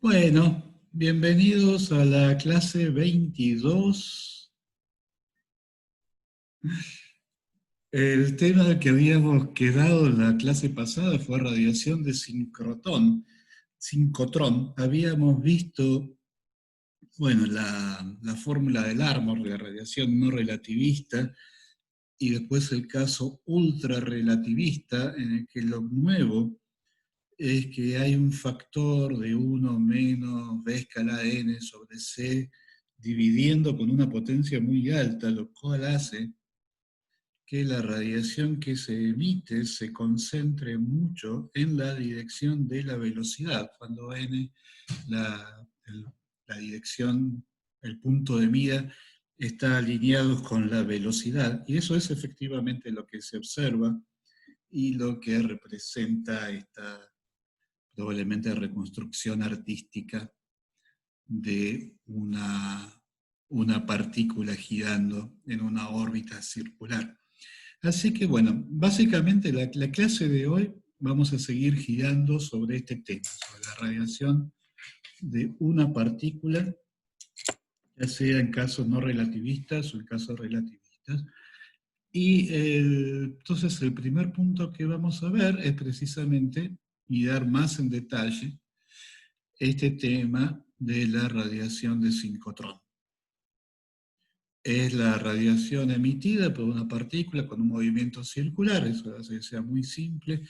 Bueno, bienvenidos a la clase 22. El tema del que habíamos quedado en la clase pasada fue radiación de sincrotrón. Habíamos visto, bueno, la fórmula del Larmor de la radiación no relativista y después el caso ultra relativista en el que lo nuevo es que hay un factor de 1 menos b escalada n sobre c dividiendo con una potencia muy alta, lo cual hace que la radiación que se emite se concentre mucho en la dirección de la velocidad, cuando n, la dirección, el punto de mira, está alineado con la velocidad, y eso es efectivamente lo que se observa y lo que representa esta probablemente reconstrucción artística de una partícula girando en una órbita circular. Así que bueno, básicamente la clase de hoy vamos a seguir girando sobre este tema, sobre la radiación de una partícula, ya sea en casos no relativistas o en casos relativistas. Y entonces el primer punto que vamos a ver es precisamente mirar más en detalle este tema de la radiación de sincrotrón. Es la radiación emitida por una partícula con un movimiento circular, eso hace que sea muy simple,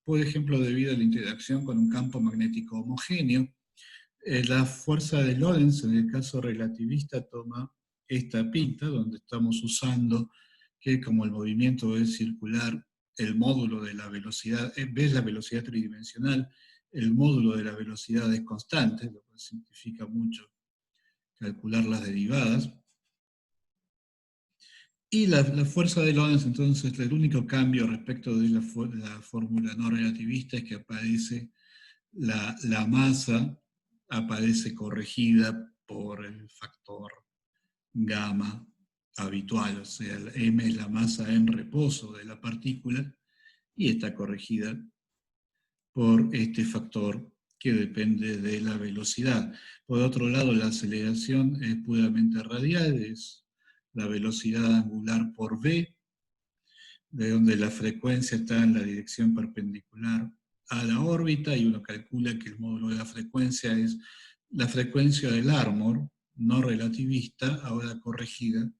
por ejemplo, debido a la interacción con un campo magnético homogéneo. La fuerza de Lorentz, en el caso relativista, toma esta pinta, donde estamos usando que como el movimiento es circular, el módulo de la velocidad, ves la velocidad tridimensional, el módulo de la velocidad es constante, lo cual simplifica mucho calcular las derivadas. Y la fuerza de Lorentz, entonces, el único cambio respecto de la fórmula no relativista es que aparece la masa, aparece corregida por el factor gamma habitual, o sea, el m es la masa en reposo de la partícula y está corregida por este factor que depende de la velocidad. Por otro lado, la aceleración es puramente radial, es la velocidad angular por v, de donde la frecuencia está en la dirección perpendicular a la órbita, y uno calcula que el módulo de la frecuencia es la frecuencia del Larmor, no relativista, ahora corregida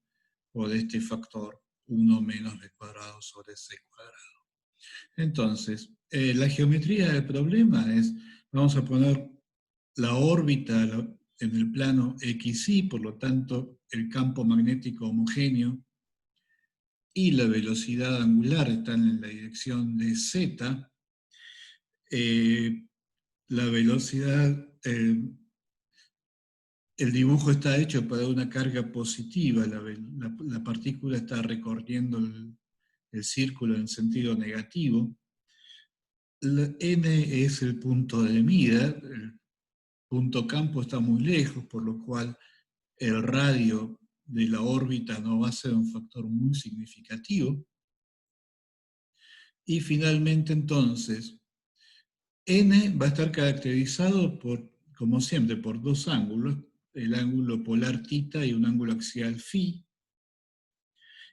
por este factor 1 menos b cuadrado sobre c cuadrado. Entonces, la geometría del problema es, vamos a poner la órbita en el plano XY, por lo tanto, el campo magnético homogéneo y la velocidad angular están en la dirección de z. La velocidad, el dibujo está hecho para una carga positiva, la partícula está recorriendo el círculo en sentido negativo. N es el punto de mira, el punto campo está muy lejos, por lo cual el radio de la órbita no va a ser un factor muy significativo. Y finalmente, entonces, N va a estar caracterizado por, como siempre, por dos ángulos, el ángulo polar θ y un ángulo axial φ.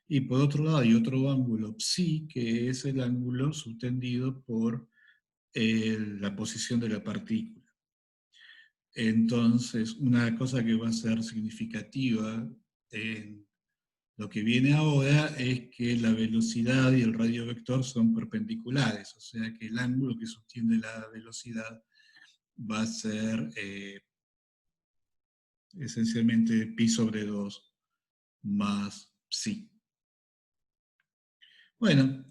Y por otro lado hay otro ángulo psi, que es el ángulo subtendido por la posición de la partícula. Entonces, una cosa que va a ser significativa en lo que viene ahora es que la velocidad y el radio vector son perpendiculares, o sea que el ángulo que sostiene la velocidad va a ser esencialmente pi sobre 2 más psi. Bueno,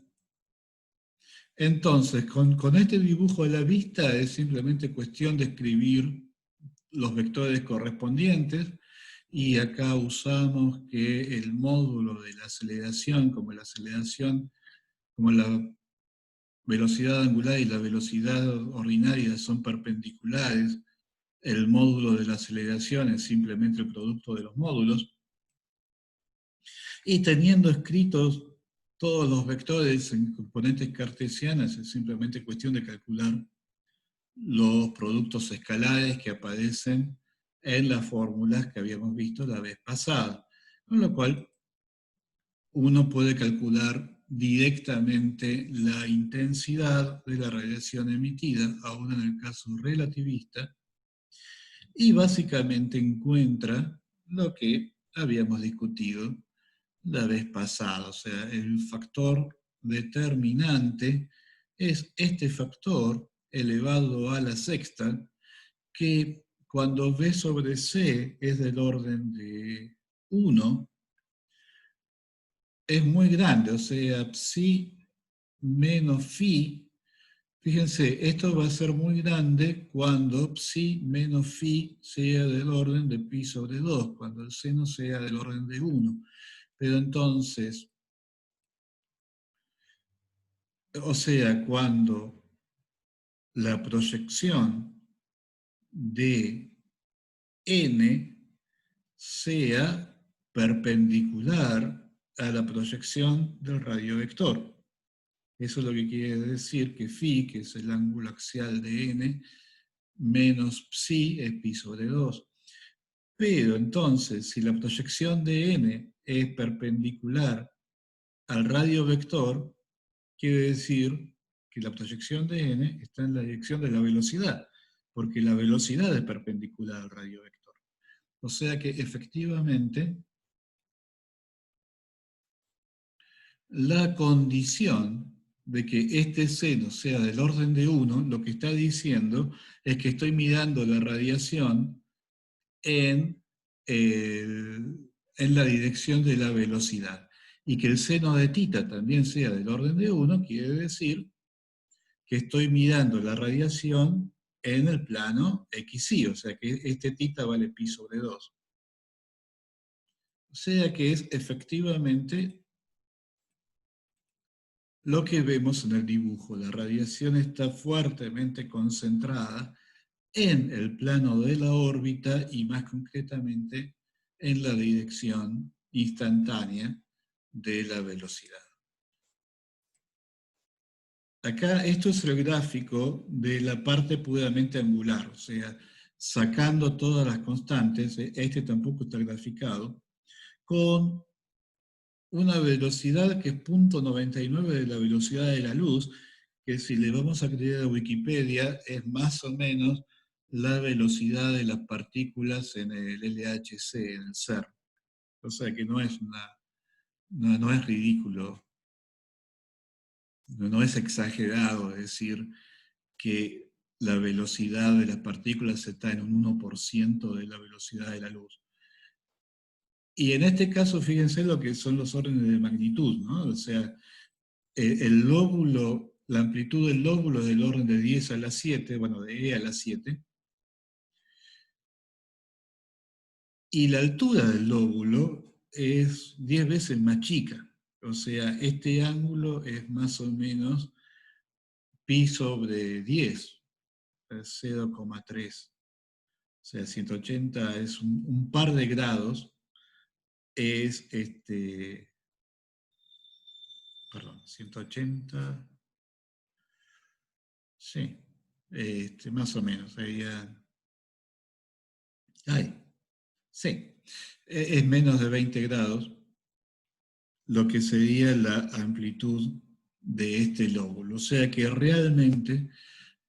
entonces, con este dibujo de la vista es simplemente cuestión de escribir los vectores correspondientes, y acá usamos que el módulo de la aceleración, como la velocidad angular y la velocidad ordinaria son perpendiculares, el módulo de la aceleración es simplemente el producto de los módulos, y teniendo escritos todos los vectores en componentes cartesianas, es simplemente cuestión de calcular los productos escalares que aparecen en las fórmulas que habíamos visto la vez pasada. Con lo cual, uno puede calcular directamente la intensidad de la radiación emitida, aún en el caso relativista, y básicamente encuentra lo que habíamos discutido la vez pasada. O sea, el factor determinante es este factor elevado a la sexta, que cuando V sobre C es del orden de 1, es muy grande, o sea, psi menos phi. Fíjense, esto va a ser muy grande cuando psi menos phi sea del orden de pi sobre 2, cuando el seno sea del orden de 1. Pero entonces, o sea, cuando la proyección de n sea perpendicular a la proyección del radiovector. Eso es lo que quiere decir que phi, que es el ángulo axial de n, menos psi es pi sobre 2. Pero entonces, si la proyección de n es perpendicular al radiovector, quiere decir que la proyección de n está en la dirección de la velocidad, porque la velocidad es perpendicular al radiovector. O sea que efectivamente la condición de que este seno sea del orden de 1, lo que está diciendo es que estoy mirando la radiación en, en la dirección de la velocidad. Y que el seno de tita también sea del orden de 1, quiere decir que estoy mirando la radiación en el plano XY, o sea que este tita vale pi sobre 2. O sea que es efectivamente lo que vemos en el dibujo. La radiación está fuertemente concentrada en el plano de la órbita y más concretamente en la dirección instantánea de la velocidad. Acá esto es el gráfico de la parte puramente angular, o sea, sacando todas las constantes, este tampoco está graficado, con una velocidad que es 0.99 de la velocidad de la luz, que si le vamos a creer a Wikipedia es más o menos la velocidad de las partículas en el LHC, en el CERN. O sea que no es, no es ridículo, no es exagerado decir que la velocidad de las partículas está en un 1% de la velocidad de la luz. Y en este caso, fíjense lo que son los órdenes de magnitud, ¿no? O sea, el lóbulo, la amplitud del lóbulo es del orden de 10 a la 7, bueno, de E a la 7, y la altura del lóbulo es 10 veces más chica. O sea, este ángulo es más o menos pi sobre 10, 0,3. O sea, 180 es un par de grados, es perdón, 180, sí, más o menos, sería, ay, sí, es menos de 20 grados, lo que sería la amplitud de este lóbulo. O sea que realmente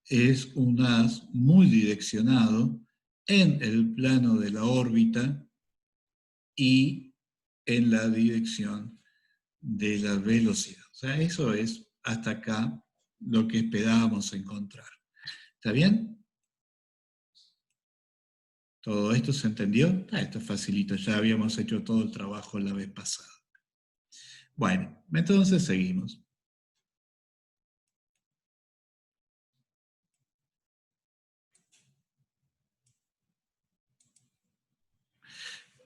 es un haz muy direccionado en el plano de la órbita y en la dirección de la velocidad. O sea, eso es hasta acá lo que esperábamos encontrar. ¿Está bien? ¿Todo esto se entendió? Esto es facilito, ya habíamos hecho todo el trabajo la vez pasada. Bueno, entonces seguimos.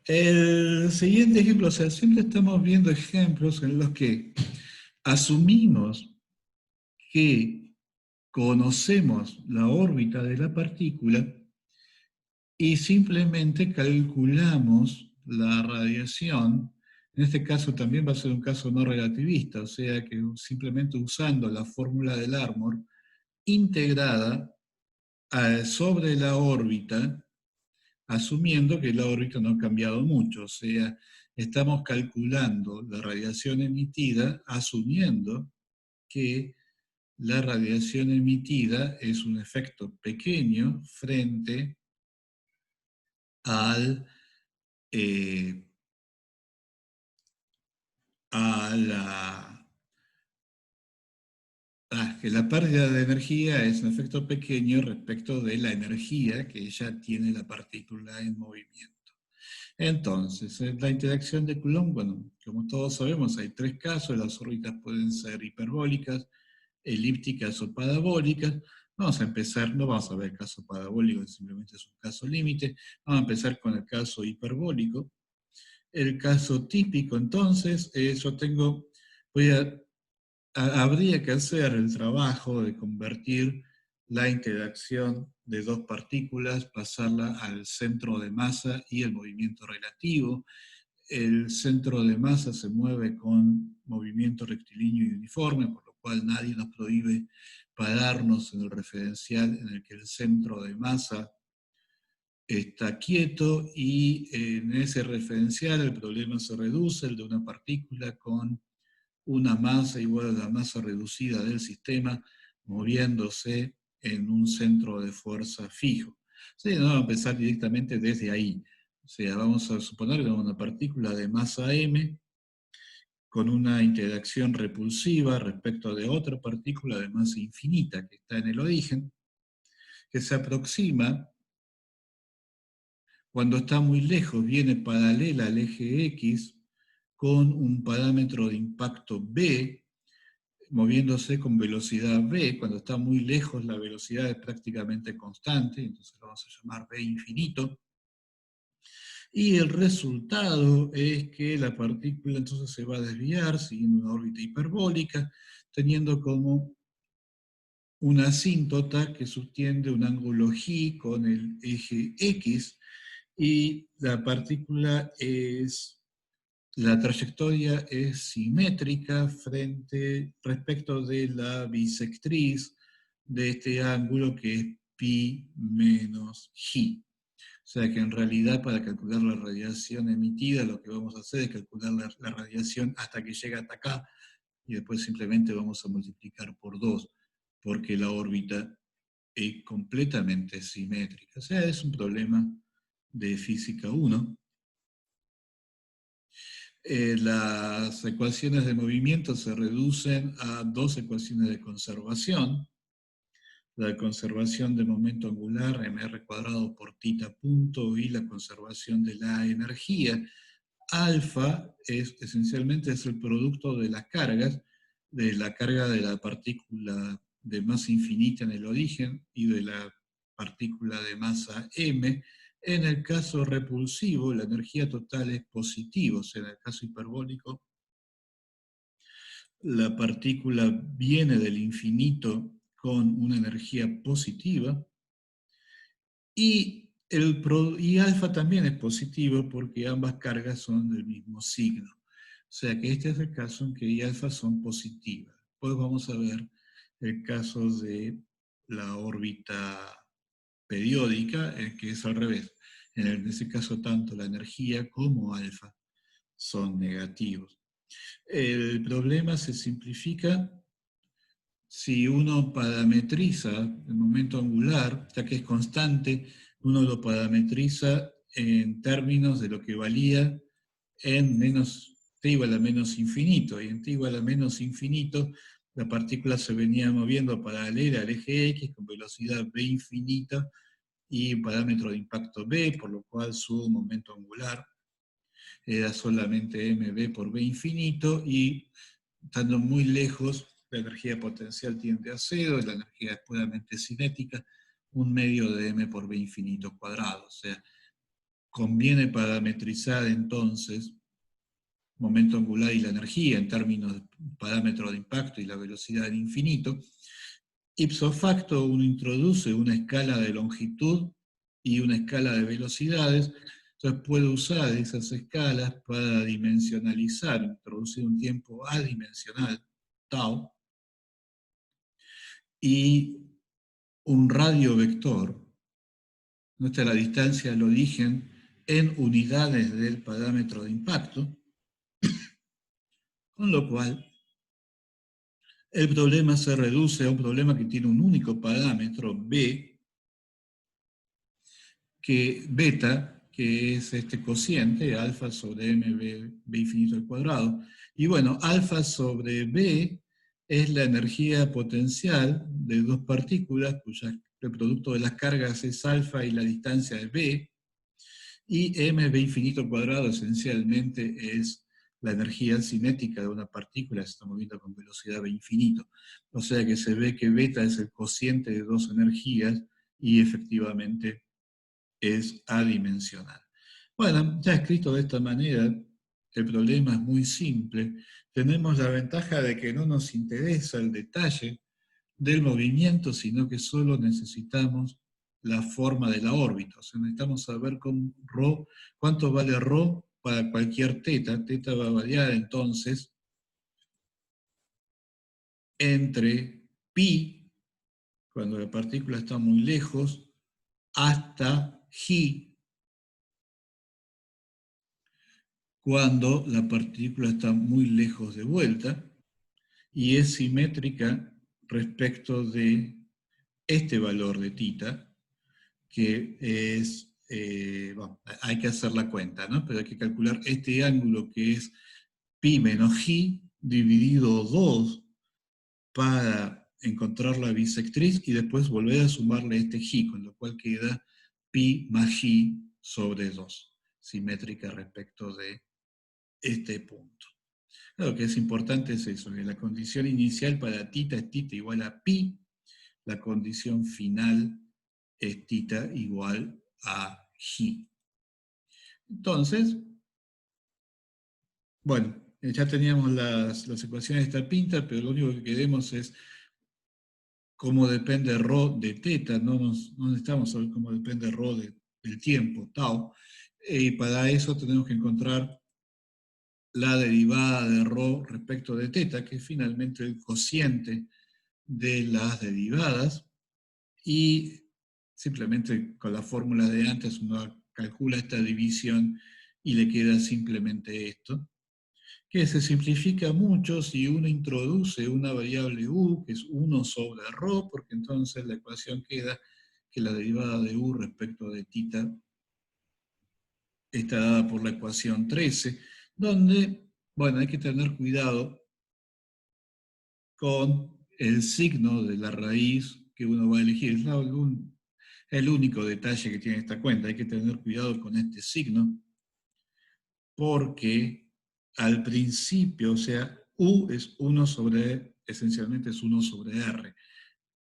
El siguiente ejemplo, o sea, siempre estamos viendo ejemplos en los que asumimos que conocemos la órbita de la partícula y simplemente calculamos la radiación. En este caso también va a ser un caso no relativista, o sea que simplemente usando la fórmula del Larmor integrada sobre la órbita, asumiendo que la órbita no ha cambiado mucho. O sea, estamos calculando la radiación emitida asumiendo que la radiación emitida es un efecto pequeño frente al, eh, a que la pérdida de energía es un efecto pequeño respecto de la energía que ya tiene la partícula en movimiento. Entonces, en la interacción de Coulomb, bueno, como todos sabemos, hay tres casos. Las órbitas pueden ser hiperbólicas, elípticas o parabólicas. Vamos a empezar, no vamos a ver el caso parabólico, simplemente es un caso límite. Vamos a empezar con el caso hiperbólico. El caso típico, entonces, voy habría que hacer el trabajo de convertir la interacción de dos partículas, pasarla al centro de masa y el movimiento relativo. El centro de masa se mueve con movimiento rectilíneo y uniforme, por lo cual nadie nos prohíbe pararnos en el referencial en el que el centro de masa está quieto, y en ese referencial el problema se reduce, el de una partícula con una masa igual a la masa reducida del sistema, moviéndose en un centro de fuerza fijo. Sí, no vamos a empezar directamente desde ahí. O sea, vamos a suponer que una partícula de masa m con una interacción repulsiva respecto de otra partícula de masa infinita que está en el origen, que se aproxima cuando está muy lejos, viene paralela al eje X con un parámetro de impacto B, moviéndose con velocidad v. Cuando está muy lejos la velocidad es prácticamente constante, entonces lo vamos a llamar v infinito. Y el resultado es que la partícula entonces se va a desviar siguiendo una órbita hiperbólica, teniendo como una asíntota que subtiende un ángulo G con el eje X, y la trayectoria es simétrica respecto de la bisectriz de este ángulo, que es pi menos g. O sea que en realidad, para calcular la radiación emitida, lo que vamos a hacer es calcular la radiación hasta que llega hasta acá, y después simplemente vamos a multiplicar por 2, porque la órbita es completamente simétrica. O sea, es un problema de física 1. Las ecuaciones de movimiento se reducen a dos ecuaciones de conservación. La conservación de momento angular, mr cuadrado por θ punto, y la conservación de la energía. Alfa esencialmente es el producto de las cargas, de la carga de la partícula de masa infinita en el origen y de la partícula de masa m. En el caso repulsivo, la energía total es positiva. O sea, en el caso hiperbólico, la partícula viene del infinito con una energía positiva, y alfa también es positivo porque ambas cargas son del mismo signo. O sea que este es el caso en que I alfa son positivas. Después vamos a ver el caso de la órbita periódica, que es al revés. En ese caso, tanto la energía como alfa son negativos. El problema se simplifica si uno parametriza el momento angular, ya que es constante. Uno lo parametriza en términos de lo que valía en t igual a menos infinito, y en t igual a menos infinito la partícula se venía moviendo paralela al eje X con velocidad v infinita y un parámetro de impacto b, por lo cual su momento angular era solamente mv por v infinito, y estando muy lejos, la energía potencial tiende a cero, y la energía es puramente cinética, un medio de m por v infinito cuadrado. O sea, conviene parametrizar entonces momento angular y la energía en términos de parámetro de impacto y la velocidad en infinito. Ipso facto, uno introduce una escala de longitud y una escala de velocidades. Entonces puede usar esas escalas para dimensionalizar, introducir un tiempo adimensional, tau, y un radio vector, nuestra la distancia al origen en unidades del parámetro de impacto, con lo cual el problema se reduce a un problema que tiene un único parámetro, B, que beta, que es este cociente, alfa sobre b infinito al cuadrado. Y bueno, alfa sobre b es la energía potencial de dos partículas, el producto de las cargas es alfa y la distancia es b, y b infinito al cuadrado esencialmente es la energía cinética de una partícula, se está moviendo con velocidad b infinito. O sea que se ve que beta es el cociente de dos energías y efectivamente es adimensional. Bueno, ya escrito de esta manera, el problema es muy simple. Tenemos la ventaja de que no nos interesa el detalle del movimiento, sino que solo necesitamos la forma de la órbita. O sea, necesitamos saber cuánto vale ρ para cualquier teta. Teta va a variar entonces entre pi, cuando la partícula está muy lejos, hasta g, cuando la partícula está muy lejos de vuelta, y es simétrica respecto de este valor de tita, que es, bueno, hay que hacer la cuenta, ¿no? Pero hay que calcular este ángulo que es pi menos g dividido 2 para encontrar la bisectriz y después volver a sumarle este g, con lo cual queda pi más g sobre 2, simétrica respecto de este punto. Lo que es importante es eso, que la condición inicial para tita es tita igual a pi, la condición final es tita igual a g. Entonces, bueno, ya teníamos las ecuaciones de esta pinta, pero lo único que queremos es cómo depende ρ de teta, no necesitamos saber cómo depende ρ del tiempo, tau, y para eso tenemos que encontrar la derivada de ρ respecto de teta, que es finalmente el cociente de las derivadas, y simplemente con la fórmula de antes uno calcula esta división y le queda simplemente esto, que se simplifica mucho si uno introduce una variable u, que es 1 sobre ρ, porque entonces la ecuación queda que la derivada de u respecto de tita está dada por la ecuación 13, donde, bueno, hay que tener cuidado con el signo de la raíz que uno va a elegir. Es el único detalle que tiene esta cuenta. Hay que tener cuidado con este signo, porque al principio, o sea, U es 1 sobre, esencialmente es 1 sobre R.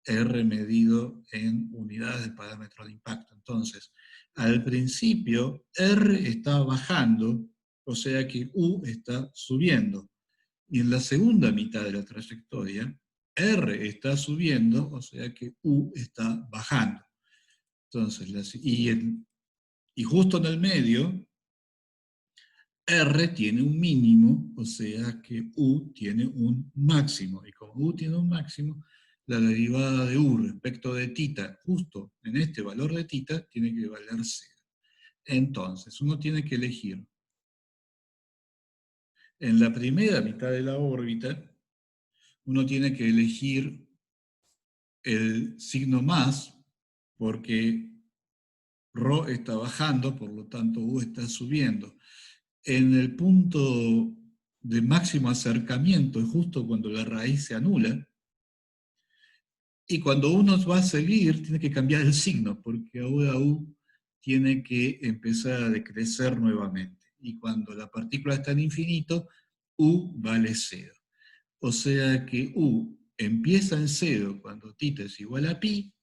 R medido en unidades de parámetro de impacto. Entonces, al principio, R está bajando, o sea que U está subiendo. Y en la segunda mitad de la trayectoria, R está subiendo, o sea que U está bajando. Entonces, y justo en el medio, R tiene un mínimo, o sea que U tiene un máximo. Y como U tiene un máximo, la derivada de U respecto de tita, justo en este valor de tita, tiene que valer 0. Entonces, uno tiene que elegir en la primera mitad de la órbita, uno tiene que elegir el signo más, porque ρ está bajando, por lo tanto U está subiendo. En el punto de máximo acercamiento es justo cuando la raíz se anula, y cuando uno va a seguir tiene que cambiar el signo, porque ahora U tiene que empezar a decrecer nuevamente. Y cuando la partícula está en infinito, U vale 0. O sea que U empieza en 0 cuando tita es igual a pi,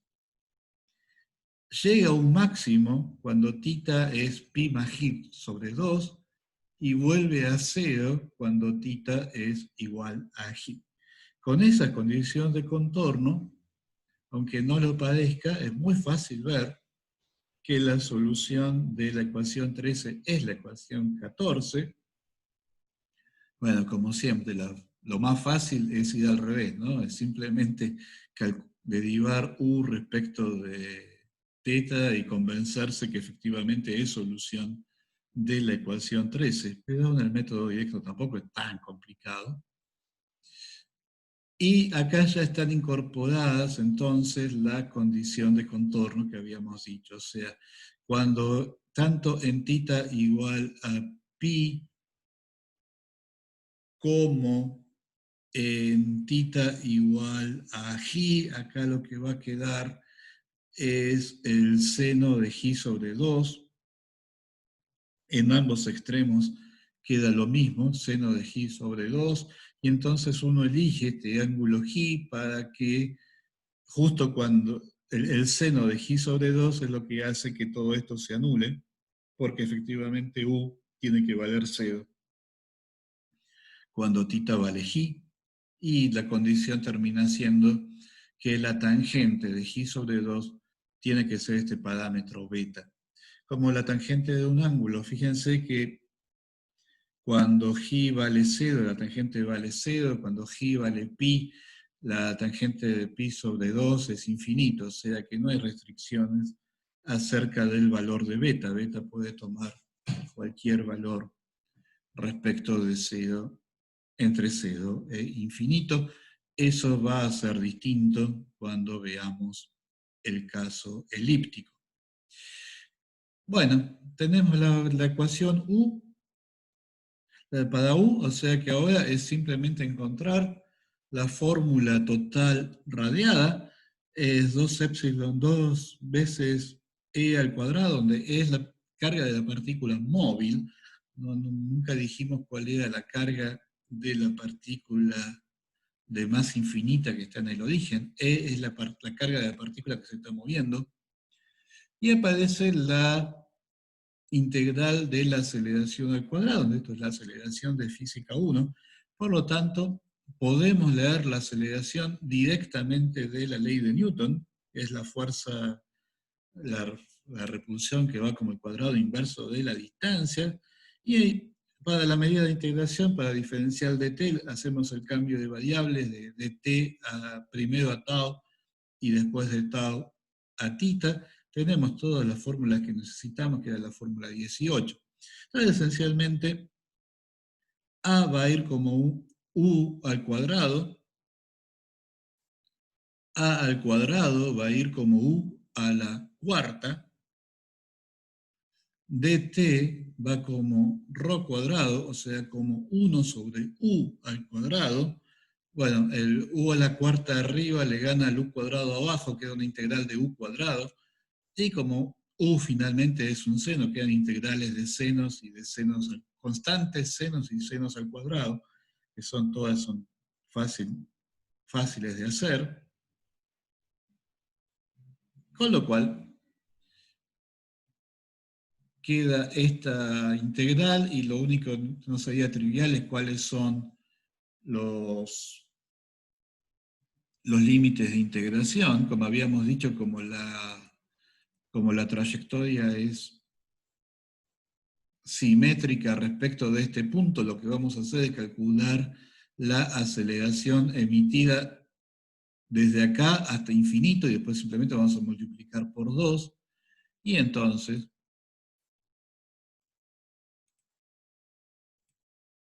llega a un máximo cuando tita es pi más g sobre 2 y vuelve a 0 cuando tita es igual a g. Con esa condición de contorno, aunque no lo parezca, es muy fácil ver que la solución de la ecuación 13 es la ecuación 14. Bueno, como siempre, lo más fácil es ir al revés, ¿no? Es simplemente derivar U respecto de teta y convencerse que efectivamente es solución de la ecuación 13, pero en el método directo tampoco es tan complicado. Y acá ya están incorporadas entonces la condición de contorno que habíamos dicho, o sea, cuando tanto en tita igual a pi como en tita igual a ji, acá lo que va a quedar es el seno de ji sobre 2. En ambos extremos queda lo mismo, seno de ji sobre 2, y entonces uno elige este ángulo ji para que justo cuando el seno de ji sobre 2 es lo que hace que todo esto se anule, porque efectivamente u tiene que valer 0 cuando tita vale ji, y la condición termina siendo que la tangente de ji sobre 2 tiene que ser este parámetro beta. Como la tangente de un ángulo, fíjense que cuando ji vale 0, la tangente vale 0, cuando ji vale pi, la tangente de pi sobre 2 es infinito, o sea que no hay restricciones acerca del valor de beta. Beta puede tomar cualquier valor respecto de 0, entre 0 e infinito. Eso va a ser distinto cuando veamos el caso elíptico. Bueno, tenemos la ecuación U para U, o sea que ahora es simplemente encontrar la fórmula total radiada, es 2 epsilon 2 veces e al cuadrado, donde e es la carga de la partícula móvil. Nunca dijimos cuál era la carga de la partícula de masa infinita que está en el origen. E es la carga de la partícula que se está moviendo. Y aparece la integral de la aceleración al cuadrado. Esto es la aceleración de física 1. Por lo tanto, podemos leer la aceleración directamente de la ley de Newton, que es la fuerza, la repulsión que va como el cuadrado inverso de la distancia. Y para la medida de integración, para diferencial de t, hacemos el cambio de variables de t primero a tau y después de tau a tita. Tenemos todas las fórmulas que necesitamos, que era la fórmula 18. Entonces, esencialmente, A va a ir como U al cuadrado, A al cuadrado va a ir como U a la cuarta, dt va como ρ cuadrado, o sea, como 1 sobre U al cuadrado. Bueno, el U a la cuarta arriba le gana al U cuadrado abajo, queda una integral de U cuadrado. Y como U finalmente es un seno, quedan integrales de senos y de senos constantes, senos y senos al cuadrado, que son fáciles de hacer. Con lo cual queda esta integral y lo único que no sería trivial es cuáles son los límites de integración. Como habíamos dicho, como la trayectoria es simétrica respecto de este punto, lo que vamos a hacer es calcular la aceleración emitida desde acá hasta infinito y después simplemente vamos a multiplicar por 2 y entonces,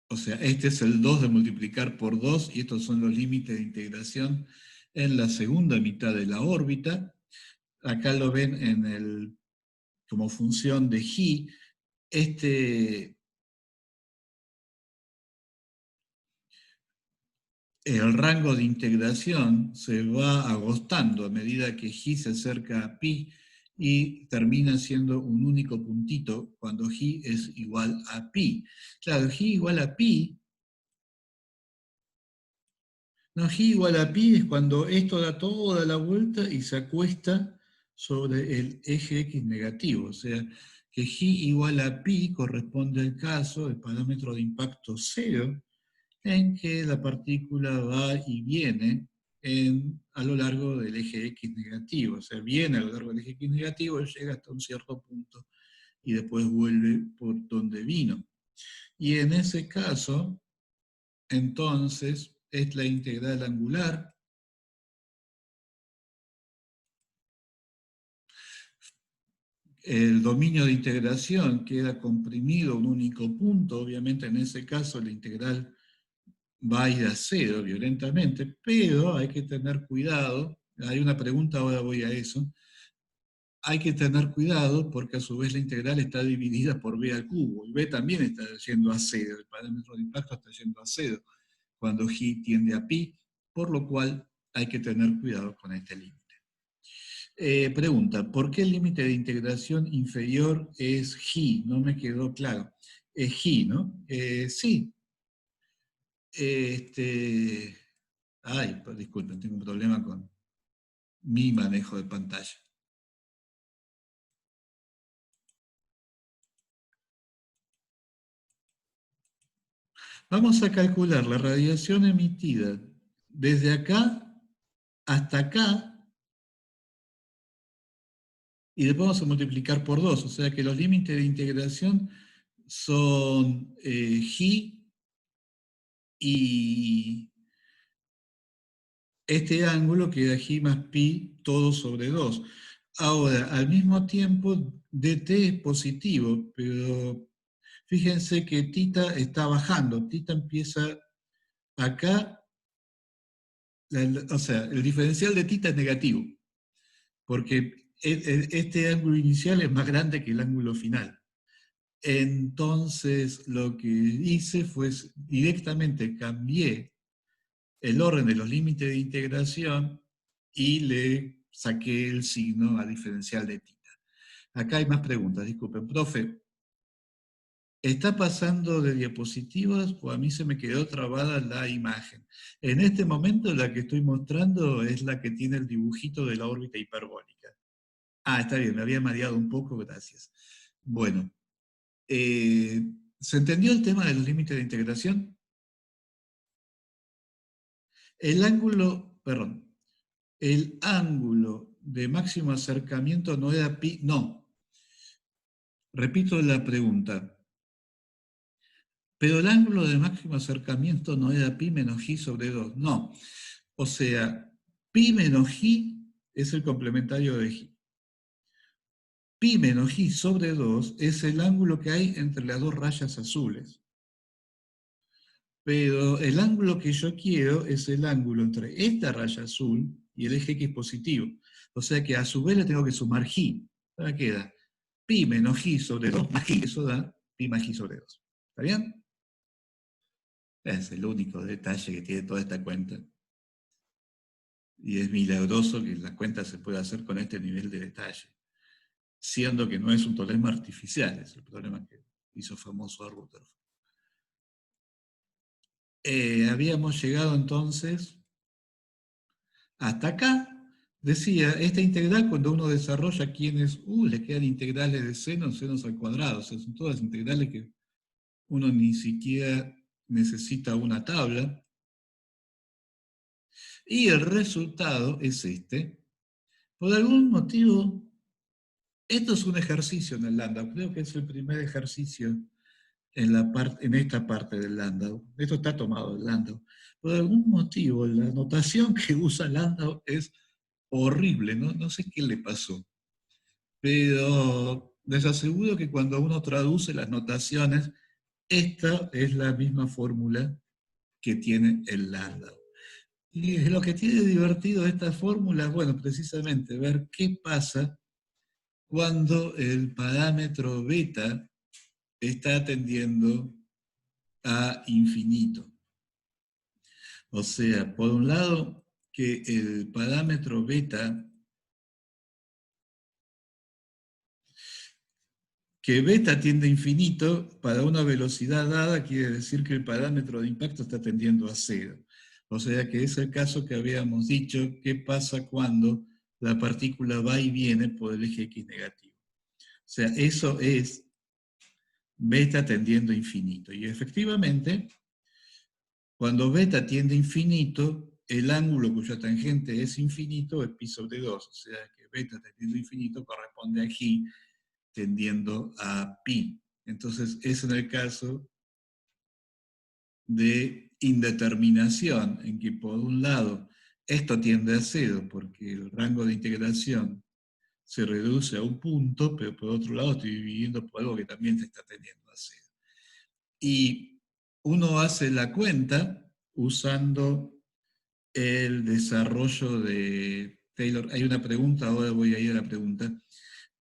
o sea, este es el 2 de multiplicar por 2 y estos son los límites de integración en la segunda mitad de la órbita. Acá lo ven como función de G. El rango de integración se va agostando a medida que G se acerca a pi y termina siendo un único puntito cuando G es igual a pi. Claro, G igual a pi, no, G igual a pi es cuando esto da toda la vuelta y se acuesta sobre el eje X negativo. O sea, que G igual a pi corresponde al caso del parámetro de impacto 0, en que la partícula va y viene a lo largo del eje X negativo. O sea, viene a lo largo del eje X negativo, llega hasta un cierto punto y después vuelve por donde vino. Y en ese caso, entonces, es la integral angular el dominio de integración queda comprimido a un único punto, obviamente en ese caso la integral va a ir a cero violentamente, pero hay que tener cuidado, hay una pregunta, ahora voy a eso, hay que tener cuidado porque a su vez la integral está dividida por b al cubo, y b también está yendo a cero, el parámetro de impacto está yendo a cero cuando g tiende a pi, por lo cual hay que tener cuidado con este límite. Pregunta, ¿por qué el límite de integración inferior es g? No me quedó claro. Es g, ¿no? Sí. Ay, pues, disculpen, tengo un problema con mi manejo de pantalla. Vamos a calcular la radiación emitida desde acá hasta acá, y después vamos a multiplicar por 2, o sea que los límites de integración son G y este ángulo queda G más pi todo sobre 2. Ahora, al mismo tiempo, dt es positivo, pero fíjense que tita está bajando, tita empieza acá, o sea, el diferencial de tita es negativo, porque este ángulo inicial es más grande que el ángulo final. Entonces, lo que hice fue directamente cambié el orden de los límites de integración y le saqué el signo a diferencial de tita. Acá hay más preguntas, disculpen. Profe, ¿está pasando de diapositivas o a mí se me quedó trabada la imagen? En este momento la que estoy mostrando es la que tiene el dibujito de la órbita hiperbólica. Ah, está bien, me había mareado un poco, gracias. Bueno, ¿se entendió el tema de los límites de integración? El ángulo, perdón, el ángulo de máximo acercamiento no era pi, no. Repito la pregunta. Pero el ángulo de máximo acercamiento no era pi menos g sobre 2, no. O sea, pi menos g es el complementario de g. Pi menos g sobre 2 es el ángulo que hay entre las dos rayas azules. Pero el ángulo que yo quiero es el ángulo entre esta raya azul y el eje x positivo. O sea que a su vez le tengo que sumar g. Ahora queda pi menos g sobre 2 más g. Eso da pi más g sobre 2. ¿Está bien? Es el único detalle que tiene toda esta cuenta. Y es milagroso que la cuenta se pueda hacer con este nivel de detalle. Siendo que no es un problema artificial, es el problema que hizo famoso a Rutherford. Habíamos llegado entonces hasta acá. Decía, esta integral cuando uno desarrolla quienes, le quedan integrales de senos al cuadrado. O sea, son todas integrales que uno ni siquiera necesita una tabla. Y el resultado es este. Por algún motivo, esto es un ejercicio en el Landau. Creo que es el primer ejercicio en esta parte del Landau. Esto está tomado del Landau. Por algún motivo, la notación que usa Landau es horrible. No sé qué le pasó. Pero les aseguro que cuando uno traduce las notaciones, esta es la misma fórmula que tiene el Landau. Y lo que tiene divertido esta fórmula, bueno, precisamente ver qué pasa cuando el parámetro beta está tendiendo a infinito. O sea, por un lado, que el parámetro beta, que beta tiende a infinito para una velocidad dada, quiere decir que el parámetro de impacto está tendiendo a cero. O sea que es el caso que habíamos dicho, qué pasa cuando la partícula va y viene por el eje x negativo. O sea, eso es beta tendiendo a infinito. Y efectivamente, cuando beta tiende a infinito, el ángulo cuya tangente es infinito es pi sobre 2. O sea que beta tendiendo a infinito corresponde a g tendiendo a pi. Entonces, es en el caso de indeterminación, en que por un lado esto tiende a cero porque el rango de integración se reduce a un punto, pero por otro lado estoy dividiendo por algo que también te está teniendo a cero. Y uno hace la cuenta usando el desarrollo de Taylor. Hay una pregunta, ahora voy a ir a la pregunta.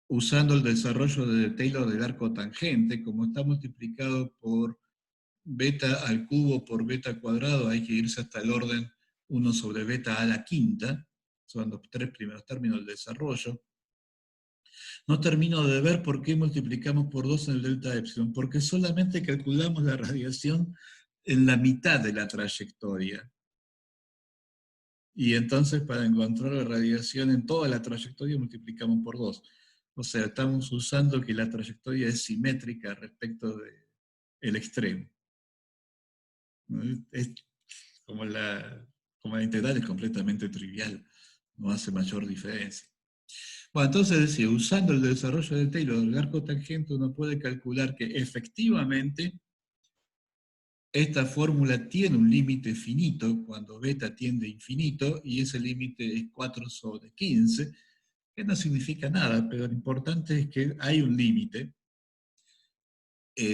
Usando el desarrollo de Taylor del arco tangente, como está multiplicado por beta al cubo por beta cuadrado, hay que irse hasta el orden 1 sobre beta a la quinta, son los 3 primeros términos del desarrollo. No termino de ver por qué multiplicamos por 2 en el delta epsilon, porque solamente calculamos la radiación en la mitad de la trayectoria. Y entonces para encontrar la radiación en toda la trayectoria multiplicamos por 2. O sea, estamos usando que la trayectoria es simétrica respecto del extremo. Es como la integral es completamente trivial, no hace mayor diferencia. Bueno, entonces decía, usando el desarrollo de Taylor del arco tangente, uno puede calcular que efectivamente esta fórmula tiene un límite finito cuando beta tiende a infinito, y ese límite es 4 sobre 15, que no significa nada, pero lo importante es que hay un límite,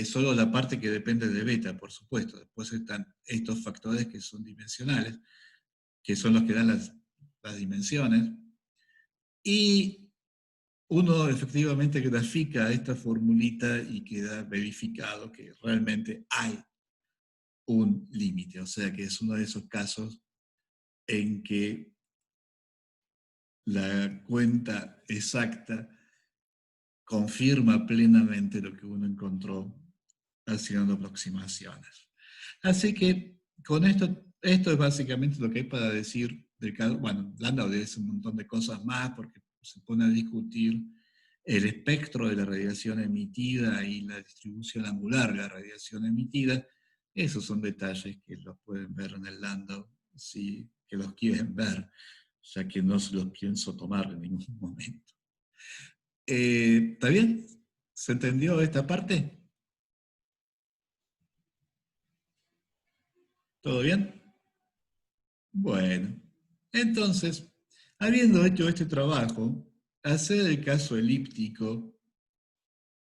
solo la parte que depende de beta, por supuesto. Después están estos factores que son dimensionales, que son los que dan las dimensiones, y uno efectivamente grafica esta formulita y queda verificado que realmente hay un límite, o sea que es uno de esos casos en que la cuenta exacta confirma plenamente lo que uno encontró haciendo aproximaciones. Así que con esto es básicamente lo que hay para decir del caso. Bueno, Landau dice un montón de cosas más porque se pone a discutir el espectro de la radiación emitida y la distribución angular de la radiación emitida. Esos son detalles que los pueden ver en el Landau, si que los quieren ver, ya que no se los pienso tomar en ningún momento. ¿Está bien? ¿Se entendió esta parte? ¿Todo bien? Bueno, entonces, habiendo hecho este trabajo, hacer el caso elíptico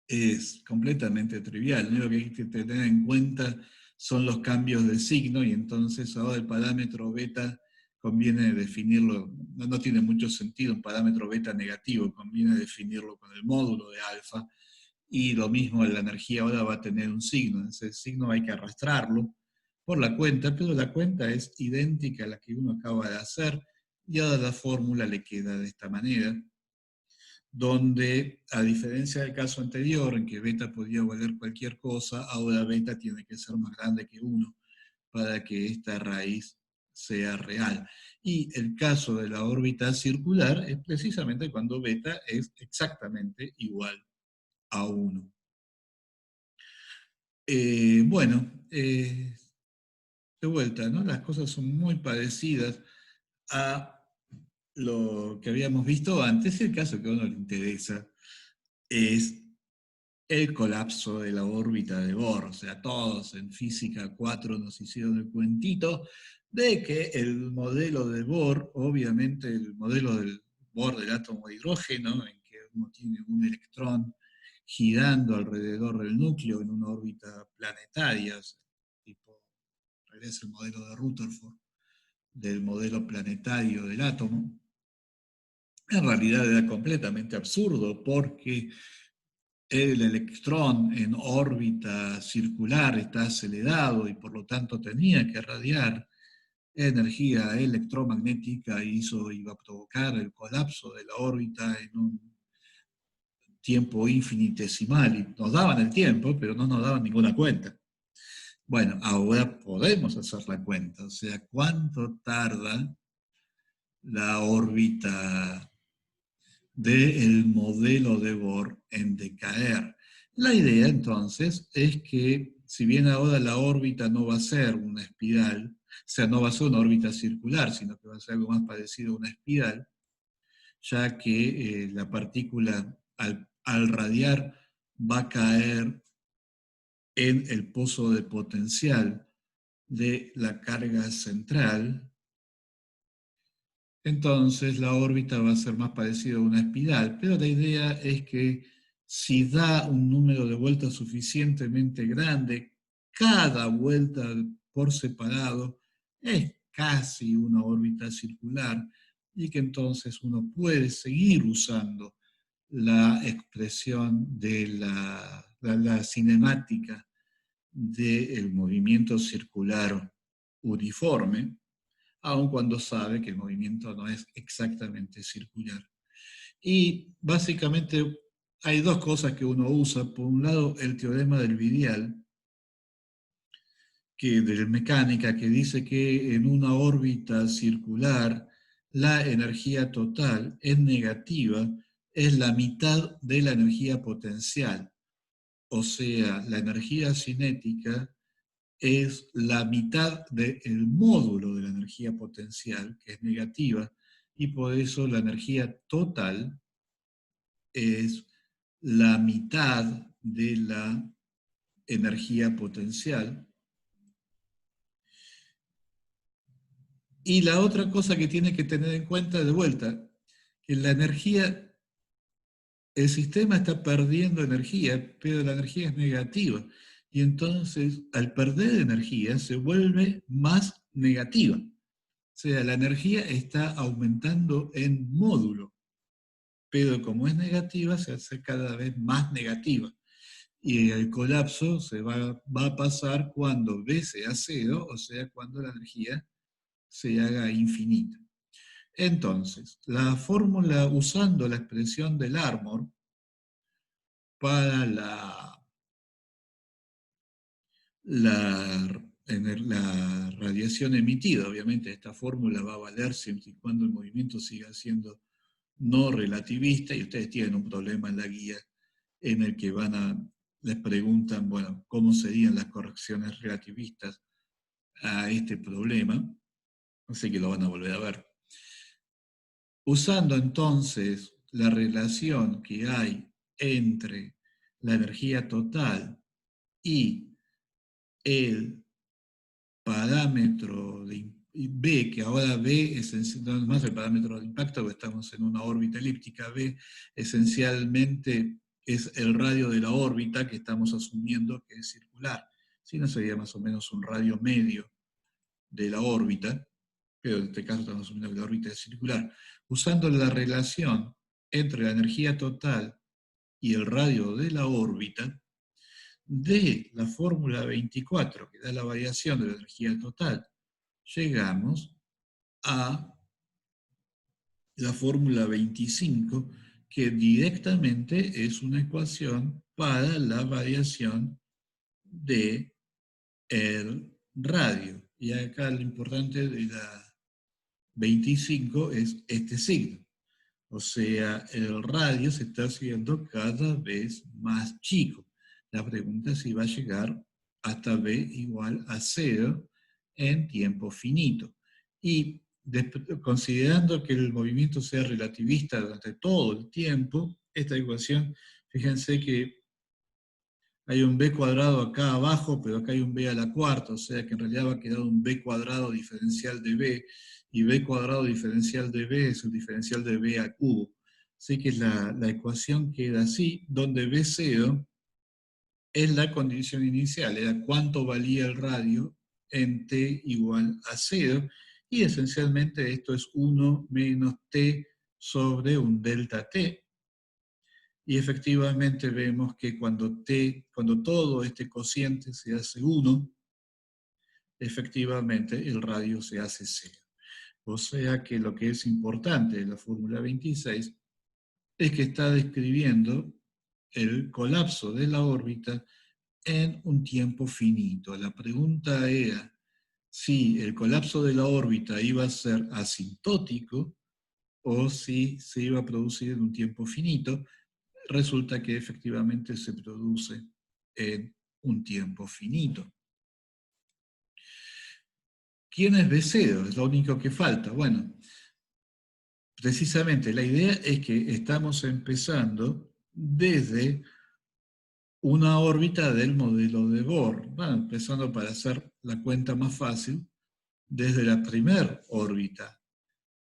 es completamente trivial. Lo único que hay que tener en cuenta son los cambios de signo, y entonces ahora el parámetro beta conviene definirlo, no tiene mucho sentido un parámetro beta negativo, conviene definirlo con el módulo de alfa, y lo mismo la energía ahora va a tener un signo. Ese signo hay que arrastrarlo por la cuenta, pero la cuenta es idéntica a la que uno acaba de hacer, y ahora la fórmula le queda de esta manera, donde, a diferencia del caso anterior, en que beta podía valer cualquier cosa, ahora beta tiene que ser más grande que 1 para que esta raíz sea real. Y el caso de la órbita circular es precisamente cuando beta es exactamente igual a 1. De vuelta, ¿no? Las cosas son muy parecidas a lo que habíamos visto antes. El caso que a uno le interesa es el colapso de la órbita de Bohr. O sea, todos en Física 4 nos hicieron el cuentito de que el modelo de Bohr, obviamente el modelo del Bohr del átomo de hidrógeno, en que uno tiene un electrón girando alrededor del núcleo en una órbita planetaria, o sea, tipo, es el modelo de Rutherford del modelo planetario del átomo, en realidad era completamente absurdo, porque el electrón en órbita circular está acelerado y por lo tanto tenía que radiar energía electromagnética, y eso iba a provocar el colapso de la órbita en un tiempo infinitesimal, y nos daban el tiempo, pero no nos daban ninguna cuenta. Bueno, ahora podemos hacer la cuenta, o sea, ¿cuánto tarda la órbita del modelo de Bohr en decaer? La idea entonces es que, si bien ahora la órbita no va a ser una espiral, o sea, no va a ser una órbita circular, sino que va a ser algo más parecido a una espiral, ya que la partícula al radiar va a caer en el pozo de potencial de la carga central. entonces la órbita va a ser más parecida a una espiral, pero la idea es que si da un número de vueltas suficientemente grande, cada vuelta por separado es casi una órbita circular, y que entonces uno puede seguir usando la expresión de la cinemática del movimiento circular uniforme, aun cuando sabe que el movimiento no es exactamente circular. Y básicamente hay dos cosas que uno usa. Por un lado, el teorema del Vidial, que de mecánica, que dice que en una órbita circular la energía total es negativa, es la mitad de la energía potencial. O sea, la energía cinética es la mitad del módulo de la energía potencial, que es negativa, y por eso la energía total es la mitad de la energía potencial. Y la otra cosa que tiene que tener en cuenta de vuelta, que la energía, el sistema está perdiendo energía, pero la energía es negativa. Y entonces, al perder energía, se vuelve más negativa. O sea, la energía está aumentando en módulo, pero como es negativa, se hace cada vez más negativa. Y el colapso va a pasar cuando B sea cero, o sea, cuando la energía se haga infinita. Entonces, la fórmula, usando la expresión del Larmor para la radiación emitida, obviamente esta fórmula va a valer siempre y cuando el movimiento siga siendo no relativista, y ustedes tienen un problema en la guía en el que les preguntan, bueno, ¿cómo serían las correcciones relativistas a este problema? Así que lo van a volver a ver. Usando entonces la relación que hay entre la energía total y el parámetro de B, que ahora B no es más el parámetro de impacto, porque estamos en una órbita elíptica. B esencialmente es el radio de la órbita, que estamos asumiendo que es circular. Si no, sería más o menos un radio medio de la órbita, pero en este caso estamos asumiendo que la órbita es circular. Usando la relación entre la energía total y el radio de la órbita, de la fórmula 24, que da la variación de la energía total, llegamos a la fórmula 25, que directamente es una ecuación para la variación de el radio. Y acá lo importante de la 25 es este signo. O sea, el radio se está haciendo cada vez más chico. La pregunta es si va a llegar hasta B igual a 0 en tiempo finito. Y considerando que el movimiento sea relativista durante todo el tiempo, esta ecuación, fíjense que hay un b cuadrado acá abajo, pero acá hay un b a la cuarta, o sea que en realidad va a quedar un b cuadrado diferencial de b, y b cuadrado diferencial de b es el diferencial de b al cubo. Así que la ecuación queda así, donde b0 es la condición inicial, era cuánto valía el radio en t igual a 0, y esencialmente esto es 1 menos t sobre un delta t. Y efectivamente vemos que cuando todo este cociente se hace 1, efectivamente el radio se hace 0. O sea que lo que es importante de la fórmula 26 es que está describiendo el colapso de la órbita en un tiempo finito. La pregunta era si el colapso de la órbita iba a ser asintótico o si se iba a producir en un tiempo finito. Resulta que efectivamente se produce en un tiempo finito. ¿Quién es B0? Es lo único que falta. Bueno, precisamente la idea es que estamos empezando desde una órbita del modelo de Bohr. Bueno, empezando, para hacer la cuenta más fácil, desde la primera órbita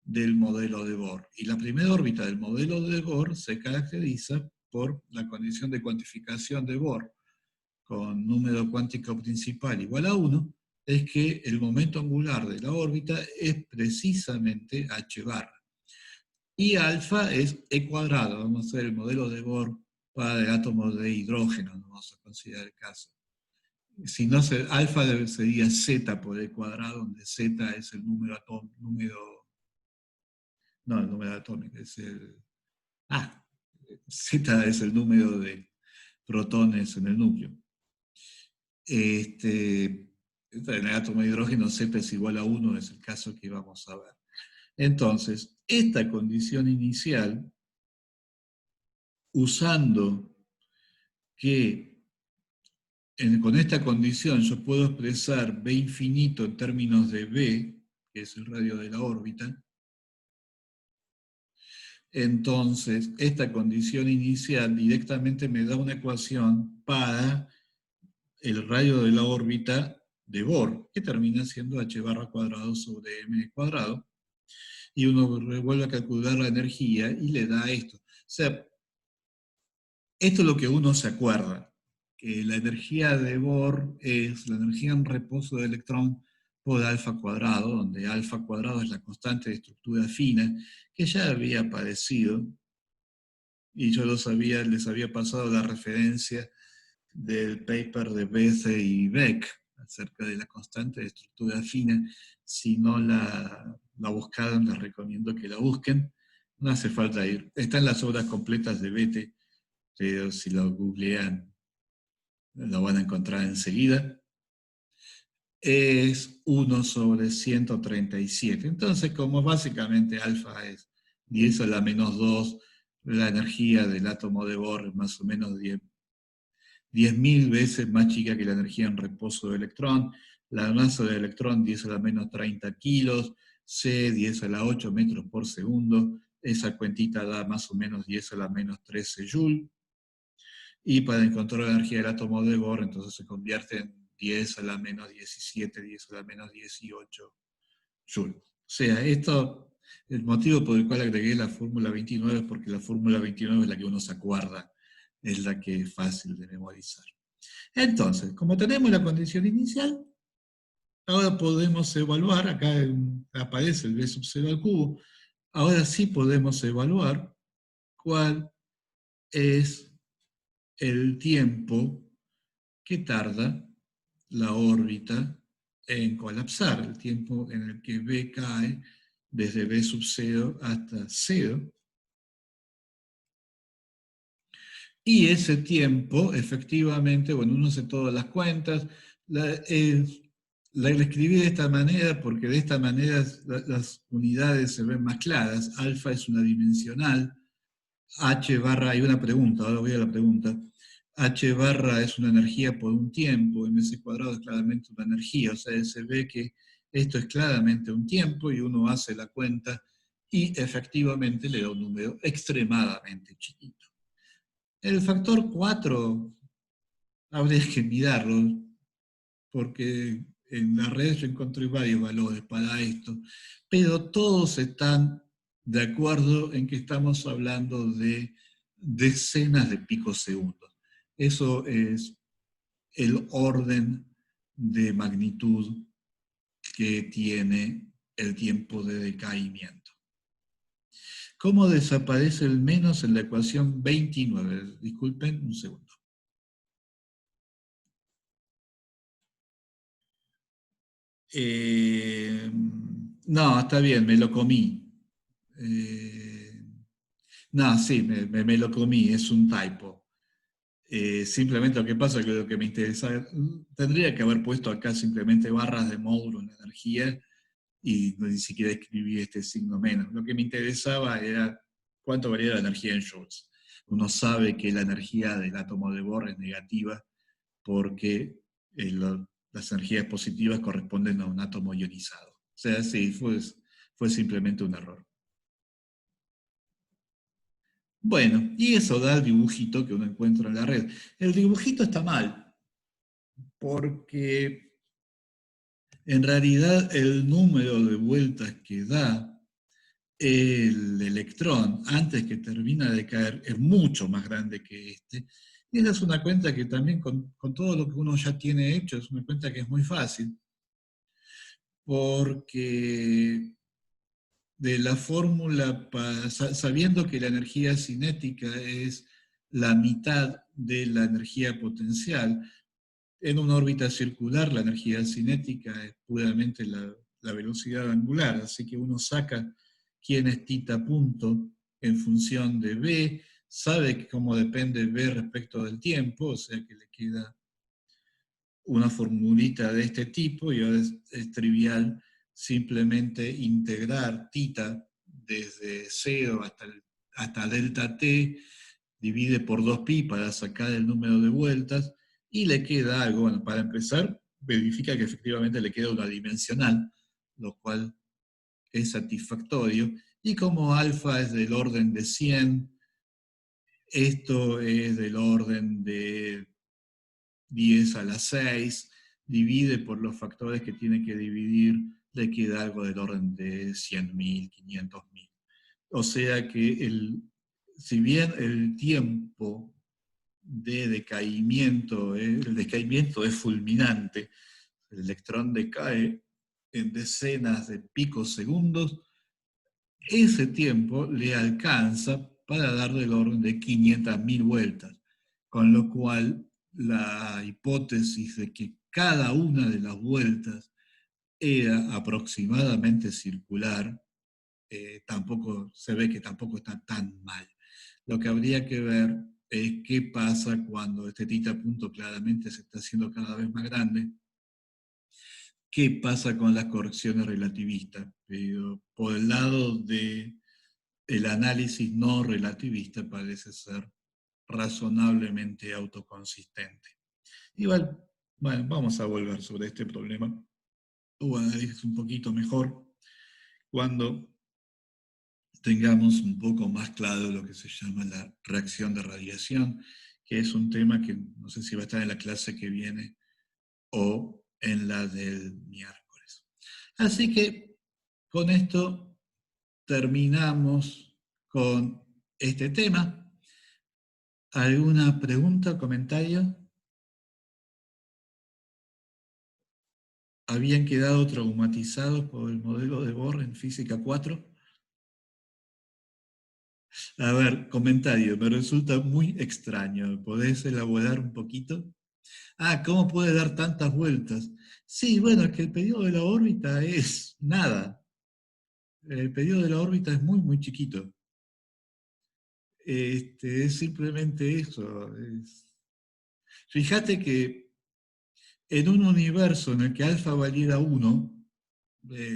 del modelo de Bohr. Y la primera órbita del modelo de Bohr se caracteriza por la condición de cuantificación de Bohr con número cuántico principal igual a 1, es que el momento angular de la órbita es precisamente h barra. Y alfa es e cuadrado, vamos a hacer el modelo de Bohr para el átomo de hidrógeno, no vamos a considerar el caso. Si no, alfa sería z por e cuadrado, donde z es el número atómico, es el... Z es el número de protones en el núcleo. En el átomo de hidrógeno Z es igual a 1, es el caso que vamos a ver. Entonces, esta condición inicial, usando que con esta condición yo puedo expresar B infinito en términos de B, que es el radio de la órbita, entonces esta condición inicial directamente me da una ecuación para el radio de la órbita de Bohr, que termina siendo h barra cuadrado sobre m cuadrado, y uno vuelve a calcular la energía y le da esto. O sea, esto es lo que uno se acuerda, que la energía de Bohr es la energía en reposo del electrón por alfa cuadrado, donde alfa cuadrado es la constante de estructura fina, que ya había aparecido, y yo les había pasado la referencia del paper de Bethe y Beck acerca de la constante de estructura fina. Si no la buscaron, les recomiendo que la busquen. No hace falta ir. Están las obras completas de Bethe, pero si lo googlean, lo van a encontrar enseguida. Es 1 sobre 137. Entonces, como básicamente alfa es 10 a la menos 2, la energía del átomo de Bohr es más o menos 10.000 veces más chica que la energía en reposo del electrón, la masa del electrón 10 a la menos 30 kilos, C 10 a la 8 metros por segundo, esa cuentita da más o menos 10 a la menos 13 joule, y para encontrar la energía del átomo de Bohr, entonces se convierte en 10 a la menos 17, 10 a la menos 18 joule. O sea, el motivo por el cual agregué la fórmula 29 es porque la fórmula 29 es la que uno se acuerda, es la que es fácil de memorizar. Entonces, como tenemos la condición inicial, ahora podemos evaluar, acá aparece el B sub 0 al cubo, ahora sí podemos evaluar cuál es el tiempo que tarda la órbita en colapsar, el tiempo en el que B cae desde B sub 0 hasta 0. Y ese tiempo, efectivamente, bueno, uno hace todas las cuentas, la escribí de esta manera porque de esta manera las unidades se ven más claras. Alfa es una dimensional, h barra, hay una pregunta, ahora voy a la pregunta. H barra es una energía por un tiempo, ms cuadrado es claramente una energía, o sea, se ve que esto es claramente un tiempo y uno hace la cuenta y efectivamente le da un número extremadamente chiquito. El factor 4 habría que mirarlo, porque en la red yo encontré varios valores para esto, pero todos están de acuerdo en que estamos hablando de decenas de picosegundos. Eso es el orden de magnitud que tiene el tiempo de decaimiento. ¿Cómo desaparece el menos en la ecuación 29? Disculpen un segundo. No, está bien, me lo comí. No, sí, me lo comí, es un typo. Simplemente lo que pasa es que lo que me interesa, tendría que haber puesto acá simplemente barras de módulo en energía y ni siquiera escribí este signo menos. Lo que me interesaba era cuánto valía la energía en joules. Uno sabe que la energía del átomo de Bohr es negativa porque las energías positivas corresponden a un átomo ionizado. O sea, sí, fue simplemente un error. Bueno, y eso da el dibujito que uno encuentra en la red. El dibujito está mal, porque en realidad el número de vueltas que da el electrón, antes que termina de caer, es mucho más grande que este. Y esa es una cuenta que también con todo lo que uno ya tiene hecho, es una cuenta que es muy fácil, porque de la fórmula, sabiendo que la energía cinética es la mitad de la energía potencial, en una órbita circular la energía cinética es puramente la velocidad angular, así que uno saca quién es tita punto en función de b, sabe que cómo depende b respecto del tiempo, o sea que le queda una formulita de este tipo y ahora es trivial simplemente integrar tita desde 0 hasta delta t, divide por 2pi para sacar el número de vueltas y le queda algo. Bueno, para empezar, verifica que efectivamente le queda una dimensional, lo cual es satisfactorio. Y como alfa es del orden de 100, esto es del orden de 10 a la 6, divide por los factores que tiene que dividir, le queda algo del orden de 100.000, 500.000. O sea que si bien el tiempo de decaimiento, el decaimiento es fulminante, el electrón decae en decenas de picosegundos, ese tiempo le alcanza para dar del orden de 500.000 vueltas, con lo cual la hipótesis de que cada una de las vueltas era aproximadamente circular, tampoco se ve que tampoco está tan mal. Lo que habría que ver es qué pasa cuando este tita punto claramente se está haciendo cada vez más grande, qué pasa con las correcciones relativistas. Pero por el lado de el análisis no relativista parece ser razonablemente autoconsistente. Igual, bueno, vamos a volver sobre este problema o análisis un poquito mejor cuando tengamos un poco más claro lo que se llama la reacción de radiación, que es un tema que no sé si va a estar en la clase que viene o en la del miércoles. Así que con esto terminamos con este tema. ¿Alguna pregunta o comentario? ¿Habían quedado traumatizados por el modelo de Bohr en física 4? A ver, comentario, me resulta muy extraño. ¿Podés elaborar un poquito? Ah, ¿cómo puede dar tantas vueltas? Sí, bueno, es que el periodo de la órbita es nada. El periodo de la órbita es muy, muy chiquito. Es simplemente eso. Fíjate que en un universo en el que alfa valiera 1,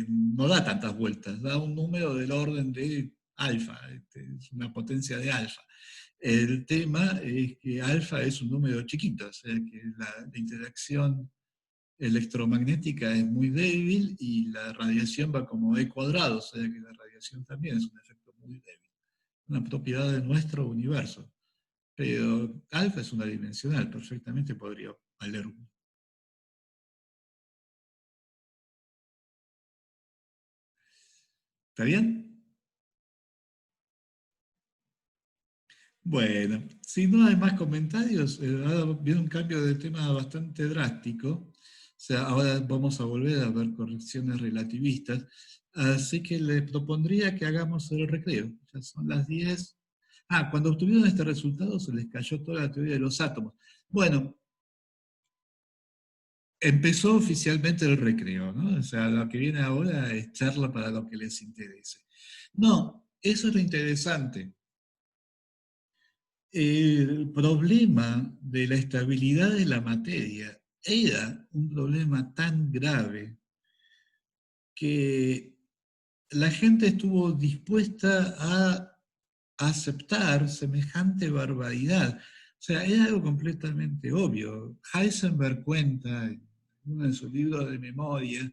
no da tantas vueltas, da un número del orden de alfa, es una potencia de alfa. El tema es que alfa es un número chiquito, o sea que la interacción electromagnética es muy débil y la radiación va como E cuadrado, o sea que la radiación también es un efecto muy débil, una propiedad de nuestro universo. Pero alfa es una dimensional, perfectamente podría valer 1. ¿Está bien? Bueno, si no hay más comentarios, ahora viene un cambio de tema bastante drástico. O sea, ahora vamos a volver a ver correcciones relativistas. Así que le propondría que hagamos el recreo. Ya son las 10. Ah, cuando obtuvieron este resultado se les cayó toda la teoría de los átomos. Bueno, empezó oficialmente el recreo, ¿no? O sea, lo que viene ahora es charla para lo que les interese. No, eso es lo interesante. El problema de la estabilidad de la materia era un problema tan grave que la gente estuvo dispuesta a aceptar semejante barbaridad. O sea, era algo completamente obvio. Heisenberg cuenta en uno de sus libros de memoria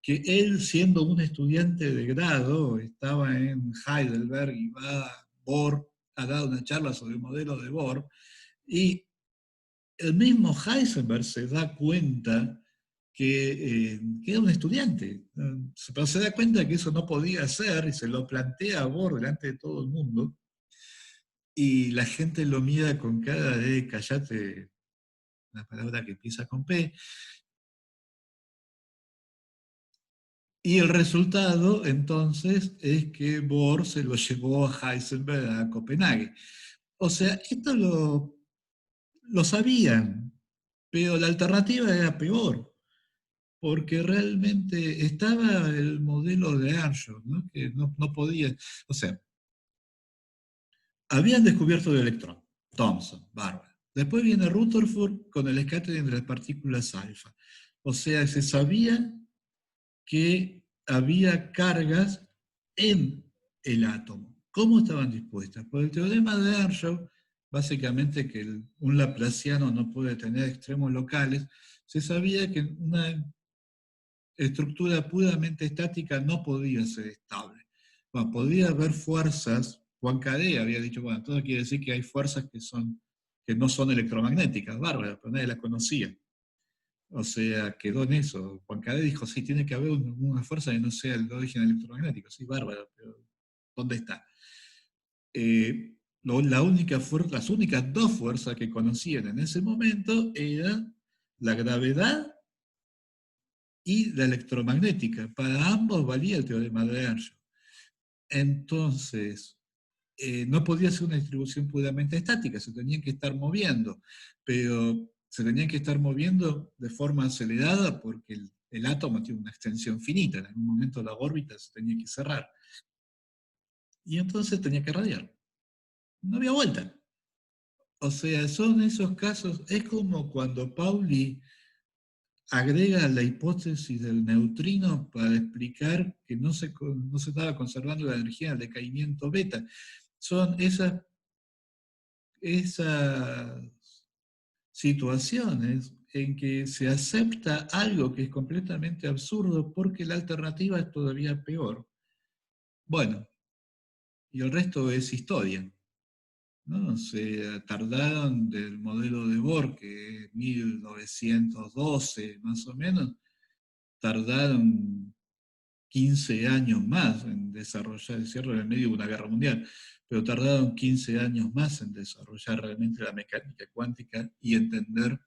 que él, siendo un estudiante de grado, estaba en Heidelberg y va a Bohr a dar una charla sobre el modelo de Bohr, y el mismo Heisenberg se da cuenta que era un estudiante. Pero se da cuenta que eso no podía ser y se lo plantea a Bohr delante de todo el mundo. Y la gente lo mira con cara de callate, una palabra que empieza con P. Y el resultado, entonces, es que Bohr se lo llevó a Heisenberg a Copenhague. O sea, esto lo sabían, pero la alternativa era peor, porque realmente estaba el modelo de Earnshaw, ¿no? Que no podía, o sea, habían descubierto el electrón, Thomson, bárbaro. Después viene Rutherford con el scattering de las partículas alfa. O sea, se sabía que había cargas en el átomo. ¿Cómo estaban dispuestas? Por el teorema de Earnshaw, básicamente que un laplaciano no puede tener extremos locales, se sabía que una estructura puramente estática no podía ser estable. Bueno, podía haber fuerzas, Poincaré había dicho, bueno, todo quiere decir que hay fuerzas que no son electromagnéticas, bárbaro, pero nadie las conocía. O sea, quedó en eso. Poincaré dijo, sí, tiene que haber una fuerza que no sea el origen electromagnético. Sí, bárbaro, pero ¿dónde está? Las únicas dos fuerzas que conocían en ese momento eran la gravedad y la electromagnética. Para ambos valía el teorema de Earnshaw. Entonces, no podía ser una distribución puramente estática, se tenían que estar moviendo, pero se tenían que estar moviendo de forma acelerada porque el átomo tiene una extensión finita, en algún momento la órbita se tenía que cerrar. Y entonces tenía que radiar. No había vuelta. O sea, son esos casos, es como cuando Pauli agrega la hipótesis del neutrino para explicar que no se estaba conservando la energía del decaimiento beta. Son esas situaciones en que se acepta algo que es completamente absurdo porque la alternativa es todavía peor. Bueno, y el resto es historia, ¿no? Se tardaron del modelo de Bohr, que es 1912 más o menos, tardaron 15 años más en desarrollar, el cierre en el medio de una guerra mundial, pero tardaron 15 años más en desarrollar realmente la mecánica cuántica y entender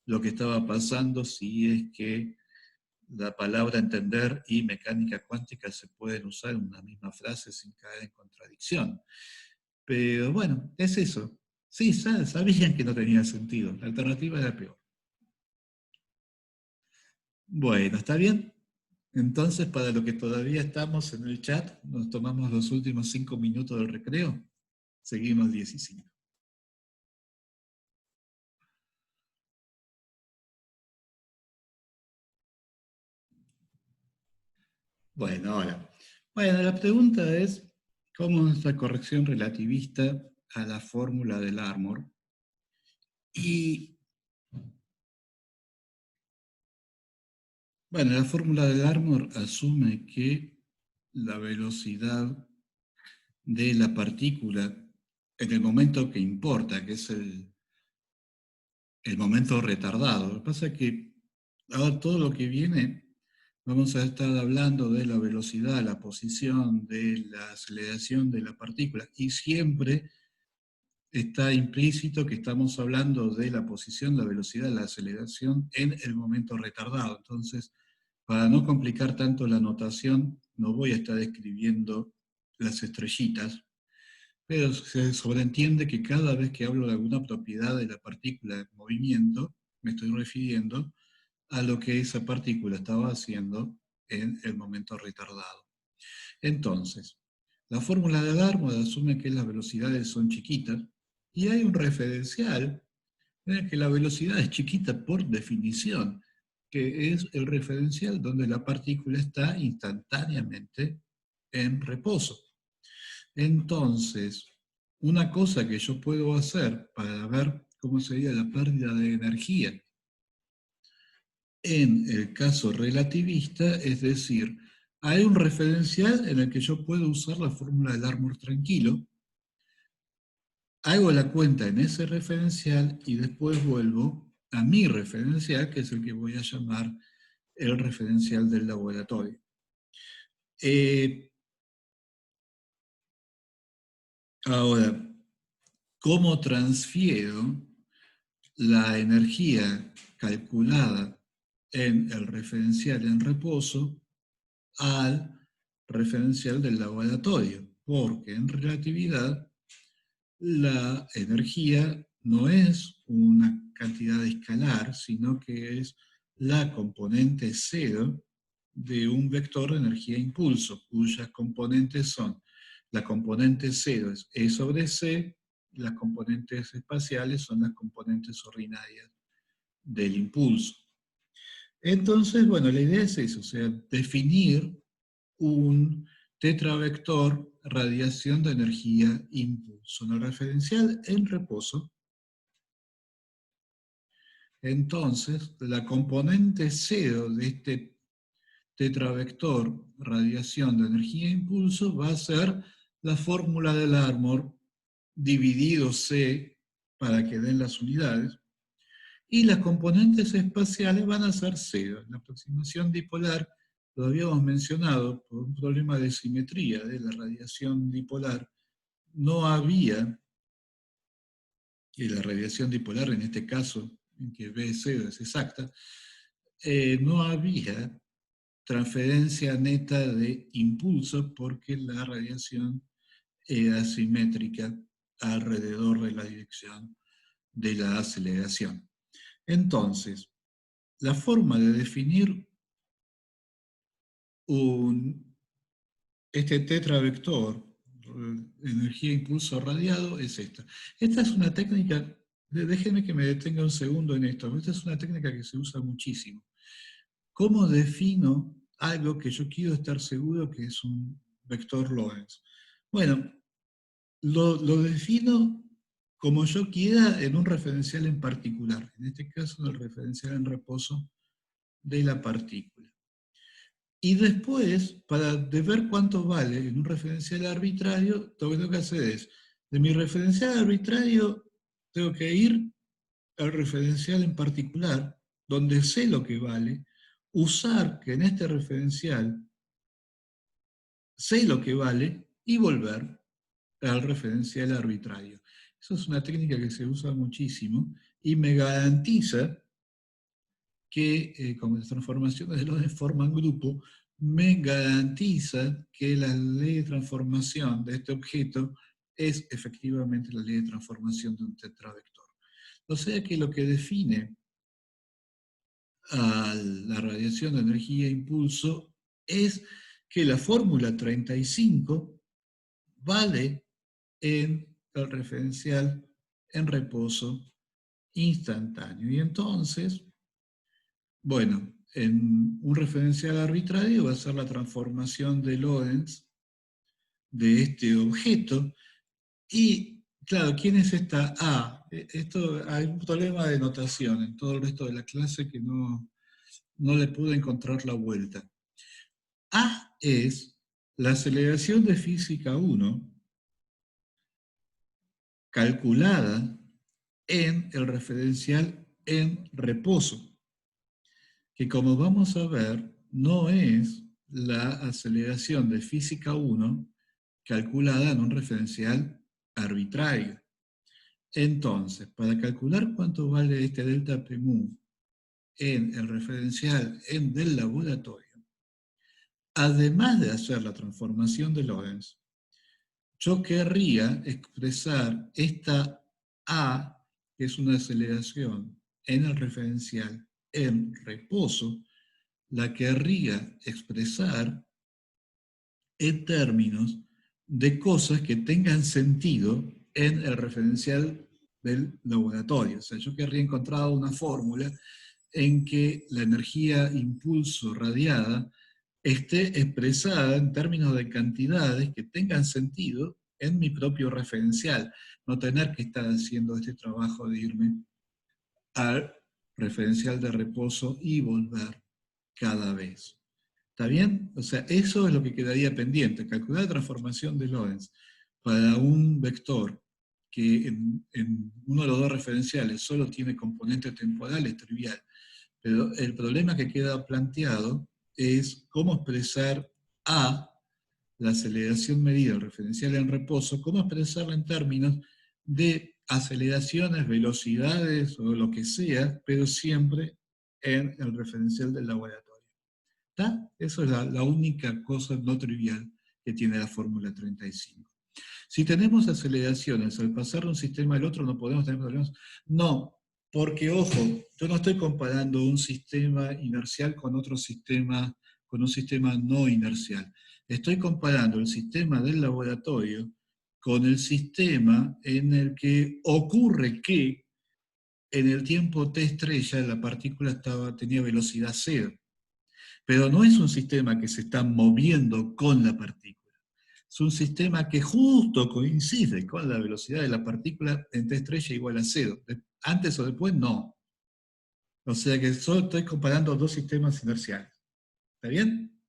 lo que estaba pasando, si es que la palabra entender y mecánica cuántica se pueden usar en una misma frase sin caer en contradicción. Pero bueno, es eso. Sí, sabían que no tenía sentido. La alternativa era peor. Bueno, ¿está bien? Entonces, para lo que todavía estamos en el chat, nos tomamos los últimos 5 minutos del recreo. Seguimos 15. Bueno, ahora. Bueno, la pregunta es, ¿cómo es la corrección relativista a la fórmula del Larmor? Y, bueno, la fórmula del Larmor asume que la velocidad de la partícula en el momento que importa, que es el momento retardado. Lo que pasa es que ahora todo lo que viene, vamos a estar hablando de la velocidad, la posición, de la aceleración de la partícula, y siempre está implícito que estamos hablando de la posición, la velocidad, la aceleración en el momento retardado. Entonces, para no complicar tanto la notación, no voy a estar escribiendo las estrellitas, pero se sobreentiende que cada vez que hablo de alguna propiedad de la partícula en movimiento, me estoy refiriendo a lo que esa partícula estaba haciendo en el momento retardado. Entonces, la fórmula de Darmstadt asume que las velocidades son chiquitas y hay un referencial en el que la velocidad es chiquita por definición, que es el referencial donde la partícula está instantáneamente en reposo. Entonces, una cosa que yo puedo hacer para ver cómo sería la pérdida de energía en el caso relativista, es decir, hay un referencial en el que yo puedo usar la fórmula del Larmor tranquilo, hago la cuenta en ese referencial y después vuelvo a mi referencial, que es el que voy a llamar el referencial del laboratorio. Ahora, ¿cómo transfiero la energía calculada en el referencial en reposo al referencial del laboratorio? Porque en relatividad la energía no es una cantidad escalar, sino que es la componente cero de un vector de energía-impulso, cuyas componentes son, la componente cero es E sobre C, las componentes espaciales son las componentes ordinarias del impulso. Entonces, bueno, la idea es eso, o sea, definir un tetravector radiación de energía impulso. En el referencial en reposo, entonces, la componente cero de este tetravector radiación de energía impulso va a ser la fórmula del Larmor dividido C para que den las unidades, y las componentes espaciales van a ser cero. En la aproximación dipolar, lo habíamos mencionado, por un problema de simetría de la radiación dipolar, no había, y la radiación dipolar en este caso, en que B0 es exacta, no había transferencia neta de impulso porque la radiación era simétrica alrededor de la dirección de la aceleración. Entonces, la forma de definir este tetravector, energía-impulso radiado, es esta. Esta es una técnica, déjenme que me detenga un segundo en esto, esta es una técnica que se usa muchísimo. ¿Cómo defino algo que yo quiero estar seguro que es un vector Lorentz? Bueno, lo defino como yo quiera en un referencial en particular, en este caso en el referencial en reposo de la partícula. Y después, para ver cuánto vale en un referencial arbitrario, lo que tengo que hacer es, de mi referencial arbitrario, tengo que ir al referencial en particular, donde sé lo que vale, usar que en este referencial sé lo que vale y volver al referencial arbitrario. Eso es una técnica que se usa muchísimo y me garantiza que, como las transformaciones de Lorentz forman grupo, me garantiza que la ley de transformación de este objeto es efectivamente la ley de transformación de un tetravector. O sea que lo que define a la radiación de energía e impulso es que la fórmula 35 vale en el referencial en reposo instantáneo. Y entonces, bueno, en un referencial arbitrario va a ser la transformación de Lorentz de este objeto. Y, claro, ¿quién es esta A? Esto, hay un problema de notación en todo el resto de la clase que no le pude encontrar la vuelta. A es la aceleración de física 1 calculada en el referencial en reposo, que como vamos a ver, no es la aceleración de física 1 calculada en un referencial arbitrario. Entonces, para calcular cuánto vale este delta P mu en el referencial del laboratorio, además de hacer la transformación de Lorentz, yo querría expresar esta A, que es una aceleración en el referencial en reposo, la querría expresar en términos de cosas que tengan sentido en el referencial del laboratorio. O sea, yo querría encontrar una fórmula en que la energía impulso radiada esté expresada en términos de cantidades que tengan sentido en mi propio referencial, no tener que estar haciendo este trabajo de irme al referencial de reposo y volver cada vez. ¿Está bien? O sea, eso es lo que quedaría pendiente, calcular la transformación de Lorentz para un vector que en uno de los dos referenciales solo tiene componente temporal es trivial, Pero el problema que queda planteado es cómo expresar A, la aceleración medida referencial en reposo, cómo expresarla en términos de aceleraciones, velocidades o lo que sea, pero siempre en el referencial del laboratorio. ¿Está? Eso es la única cosa no trivial que tiene la fórmula 35. Si tenemos aceleraciones al pasar de un sistema al otro, ¿no podemos tener problemas? No, porque, ojo, yo no estoy comparando un sistema inercial con otro sistema, con un sistema no inercial. Estoy comparando el sistema del laboratorio con el sistema en el que ocurre que en el tiempo t estrella la partícula tenía velocidad cero. Pero no es un sistema que se está moviendo con la partícula. Es un sistema que justo coincide con la velocidad de la partícula en t estrella igual a cero. Antes o después, no. O sea que solo estoy comparando dos sistemas inerciales. ¿Está bien?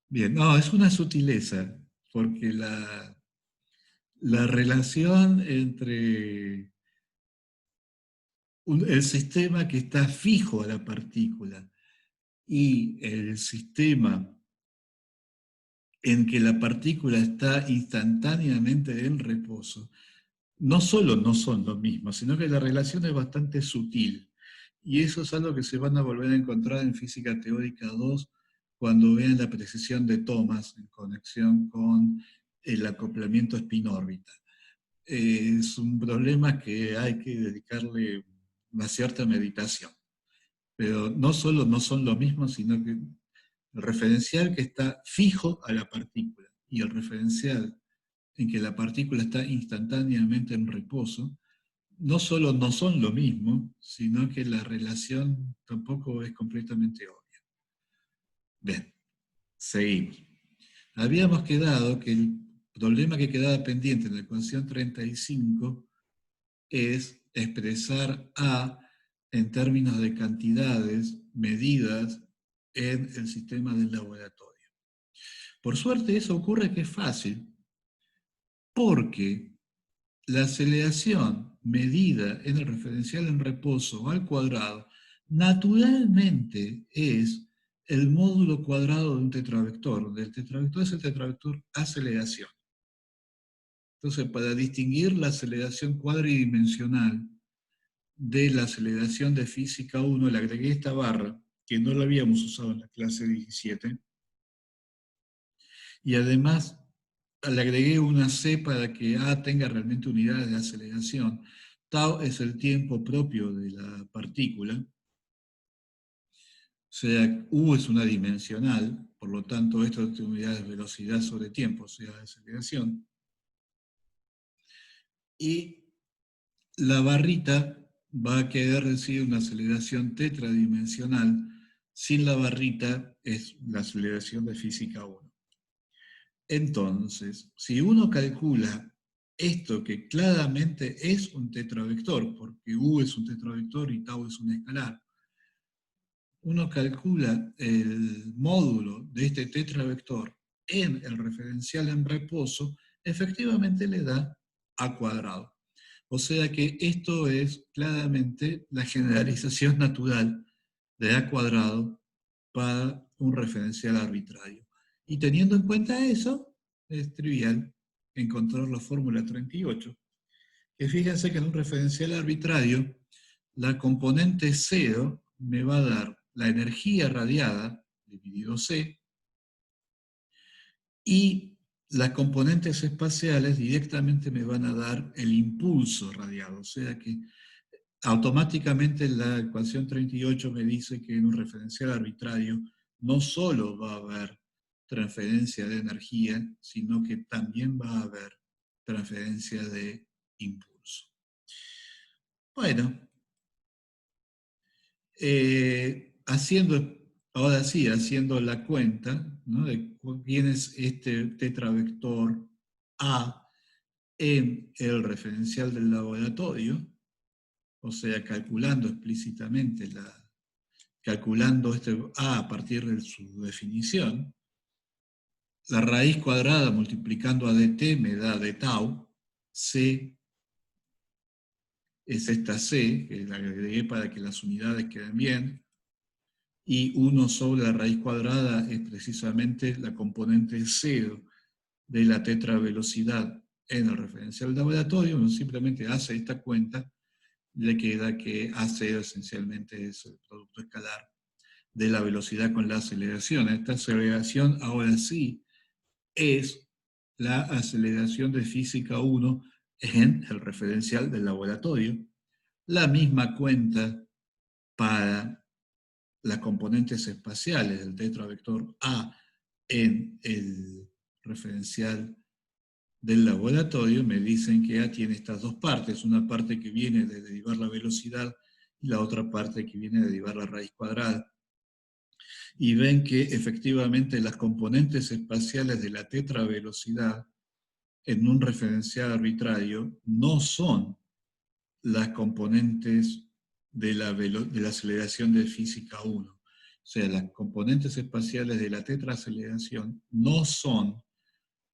Bien, no, es una sutileza, porque la relación entre el sistema que está fijo a la partícula y el sistema en que la partícula está instantáneamente en reposo, no solo no son lo mismo, sino que la relación es bastante sutil. Y eso es algo que se van a volver a encontrar en física teórica 2 cuando vean la precesión de Thomas en conexión con el acoplamiento spin-órbita. Es un problema que hay que dedicarle una cierta meditación. Pero no solo no son lo mismo, sino que el referencial que está fijo a la partícula y el referencial en que la partícula está instantáneamente en reposo, no solo no son lo mismo, sino que la relación tampoco es completamente obvia. Bien, seguimos. Habíamos quedado que el problema que quedaba pendiente en la ecuación 35 es expresar A en términos de cantidades medidas en el sistema del laboratorio. Por suerte eso ocurre que es fácil, porque la aceleración medida en el referencial en reposo al cuadrado naturalmente es el módulo cuadrado de un tetravector, donde el tetravector es el tetravector aceleración. Entonces, para distinguir la aceleración cuadridimensional de la aceleración de física 1, le agregué esta barra, que no la habíamos usado en la clase 17, y además le agregué una C para que A tenga realmente unidades de aceleración. Tau es el tiempo propio de la partícula, o sea, U es una dimensional, por lo tanto esto es unidades de velocidad sobre tiempo, o sea, de aceleración. Y la barrita va a querer decir una aceleración tetradimensional, sin la barrita es la aceleración de física 1. Entonces, si uno calcula esto que claramente es un tetravector, porque U es un tetravector y tau es un escalar, uno calcula el módulo de este tetravector en el referencial en reposo, efectivamente le da A cuadrado. O sea que esto es claramente la generalización natural de A cuadrado para un referencial arbitrario. Y teniendo en cuenta eso, es trivial encontrar la fórmula 38, que fíjense que en un referencial arbitrario, la componente 0 me va a dar la energía radiada, dividido C, y las componentes espaciales directamente me van a dar el impulso radiado, o sea que automáticamente la ecuación 38 me dice que en un referencial arbitrario no solo va a haber transferencia de energía, sino que también va a haber transferencia de impulso. Bueno, ahora sí, haciendo la cuenta, ¿no?, de quién es este tetravector A en el referencial del laboratorio, o sea, calculando explícitamente calculando este A a partir de su definición, la raíz cuadrada multiplicando a dt me da d tau, C es esta C, que la agregué para que las unidades queden bien, y 1 sobre la raíz cuadrada es precisamente la componente 0 de la tetravelocidad en el referencial laboratorio. Uno simplemente hace esta cuenta, le queda que A0 esencialmente es el producto escalar de la velocidad con la aceleración. Esta aceleración ahora sí es la aceleración de física 1 en el referencial del laboratorio. La misma cuenta para las componentes espaciales del tetravector A en el referencial del laboratorio. Me dicen que A tiene estas dos partes, una parte que viene de derivar la velocidad y la otra parte que viene de derivar la raíz cuadrada. Y ven que efectivamente las componentes espaciales de la tetravelocidad en un referencial arbitrario no son las componentes de la aceleración de física 1. O sea, las componentes espaciales de la tetraaceleración no son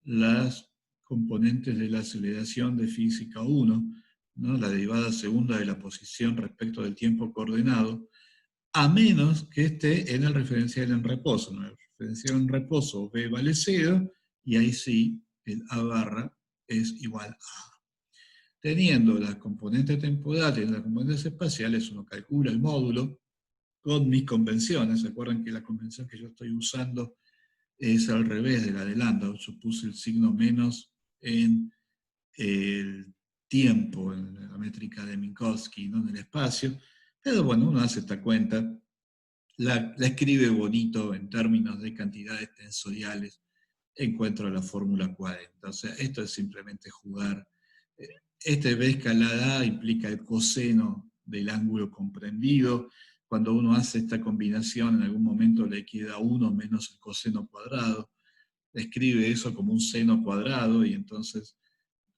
las componentes de la aceleración de física 1, ¿no? La derivada segunda de la posición respecto del tiempo coordenado, a menos que esté en el referencial en reposo. En el referencial en reposo B vale 0, y ahí sí, el A barra es igual a. Teniendo las componentes temporales y las componentes espaciales, uno calcula el módulo con mis convenciones. ¿Se acuerdan que la convención que yo estoy usando es al revés de la de Landau? Yo puse el signo menos en el tiempo, en la métrica de Minkowski, no en el espacio. Pero bueno, uno hace esta cuenta, la escribe bonito en términos de cantidades tensoriales, encuentro la fórmula 40. O sea, esto es simplemente jugar. Este B escalada A implica el coseno del ángulo comprendido. Cuando uno hace esta combinación, en algún momento le queda 1 menos el coseno cuadrado. Escribe eso como un seno cuadrado, y entonces